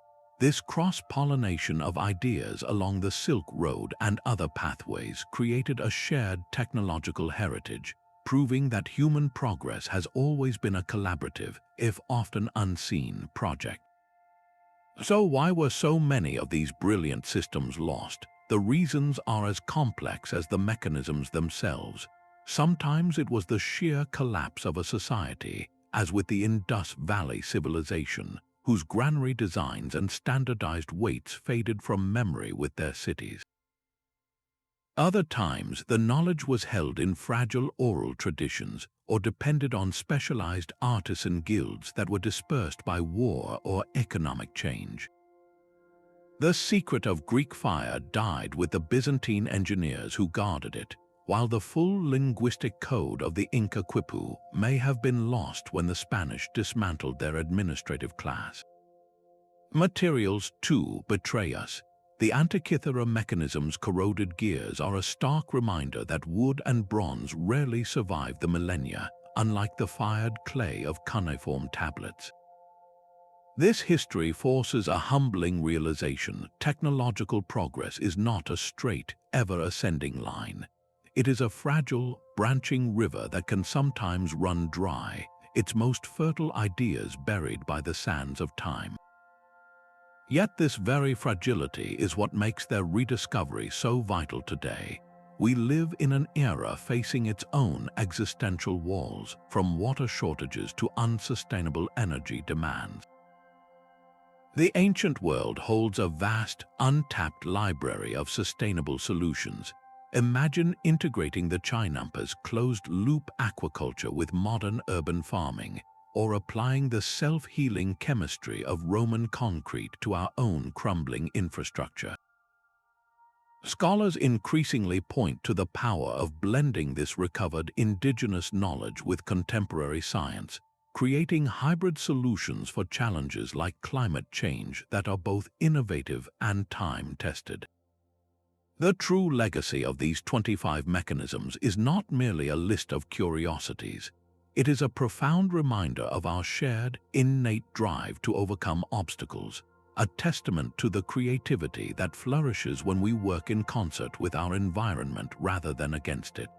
This cross-pollination of ideas along the Silk Road and other pathways created a shared technological heritage, proving that human progress has always been a collaborative, if often unseen, project. So why were so many of these brilliant systems lost? The reasons are as complex as the mechanisms themselves. Sometimes it was the sheer collapse of a society, as with the Indus Valley civilization, whose granary designs and standardized weights faded from memory with their cities. Other times, the knowledge was held in fragile oral traditions or depended on specialized artisan guilds that were dispersed by war or economic change. The secret of Greek fire died with the Byzantine engineers who guarded it, while the full linguistic code of the Inca Quipu may have been lost when the Spanish dismantled their administrative class. Materials, too, betray us. The Antikythera Mechanism's corroded gears are a stark reminder that wood and bronze rarely survived the millennia, unlike the fired clay of cuneiform tablets. This history forces a humbling realization: technological progress is not a straight, ever-ascending line. It is a fragile, branching river that can sometimes run dry, its most fertile ideas buried by the sands of time. Yet this very fragility is what makes their rediscovery so vital today. We live in an era facing its own existential walls, from water shortages to unsustainable energy demands. The ancient world holds a vast, untapped library of sustainable solutions. Imagine integrating the Chinampas' closed-loop aquaculture with modern urban farming, or applying the self-healing chemistry of Roman concrete to our own crumbling infrastructure. Scholars increasingly point to the power of blending this recovered indigenous knowledge with contemporary science. creating hybrid solutions for challenges like climate change that are both innovative and time-tested. The true legacy of these 25 mechanisms is not merely a list of curiosities. It is a profound reminder of our shared, innate drive to overcome obstacles, a testament to the creativity that flourishes when we work in concert with our environment rather than against it.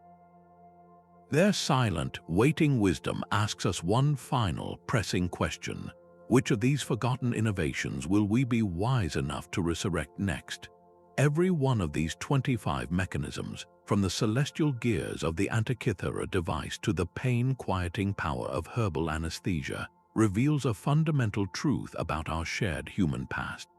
Their silent, waiting wisdom asks us one final, pressing question. Which of these forgotten innovations will we be wise enough to resurrect next? Every one of these 25 mechanisms, from the celestial gears of the Antikythera device to the pain-quieting power of herbal anesthesia, reveals a fundamental truth about our shared human past.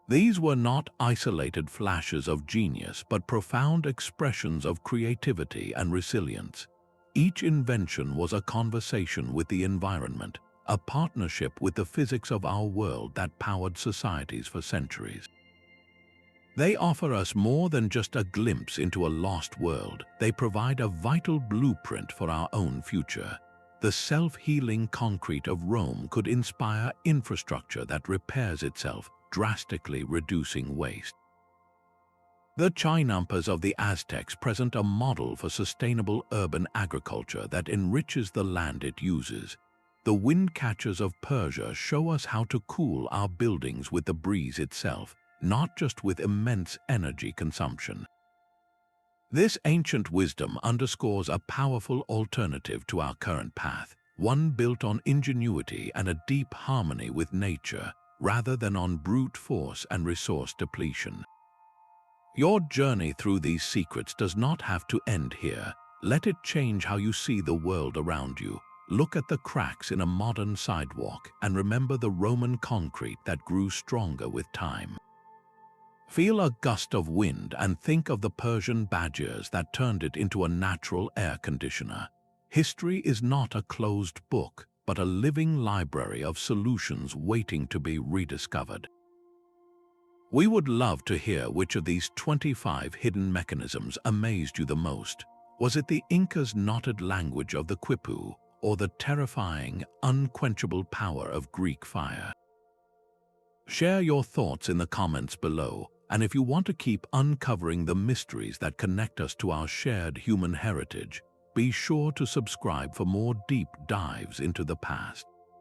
These were not isolated flashes of genius, but profound expressions of creativity and resilience. Each invention was a conversation with the environment, a partnership with the physics of our world that powered societies for centuries. They offer us more than just a glimpse into a lost world. They provide a vital blueprint for our own future. The self-healing concrete of Rome could inspire infrastructure that repairs itself, drastically reducing waste. The Chinampas of the Aztecs present a model for sustainable urban agriculture that enriches the land it uses. The windcatchers of Persia show us how to cool our buildings with the breeze itself, not just with immense energy consumption. This ancient wisdom underscores a powerful alternative to our current path, one built on ingenuity and a deep harmony with nature, rather than on brute force and resource depletion. Your journey through these secrets does not have to end here. Let it change how you see the world around you. Look at the cracks in a modern sidewalk and remember the Roman concrete that grew stronger with time. Feel a gust of wind and think of the Persian badgers that turned it into a natural air conditioner. History is not a closed book, but a living library of solutions waiting to be rediscovered. We would love to hear which of these 25 hidden mechanisms amazed you the most. Was it the Inca's knotted language of the Quipu, or the terrifying, unquenchable power of Greek fire? Share your thoughts in the comments below, and if you want to keep uncovering the mysteries that connect us to our shared human heritage, be sure to subscribe for more deep dives into the past.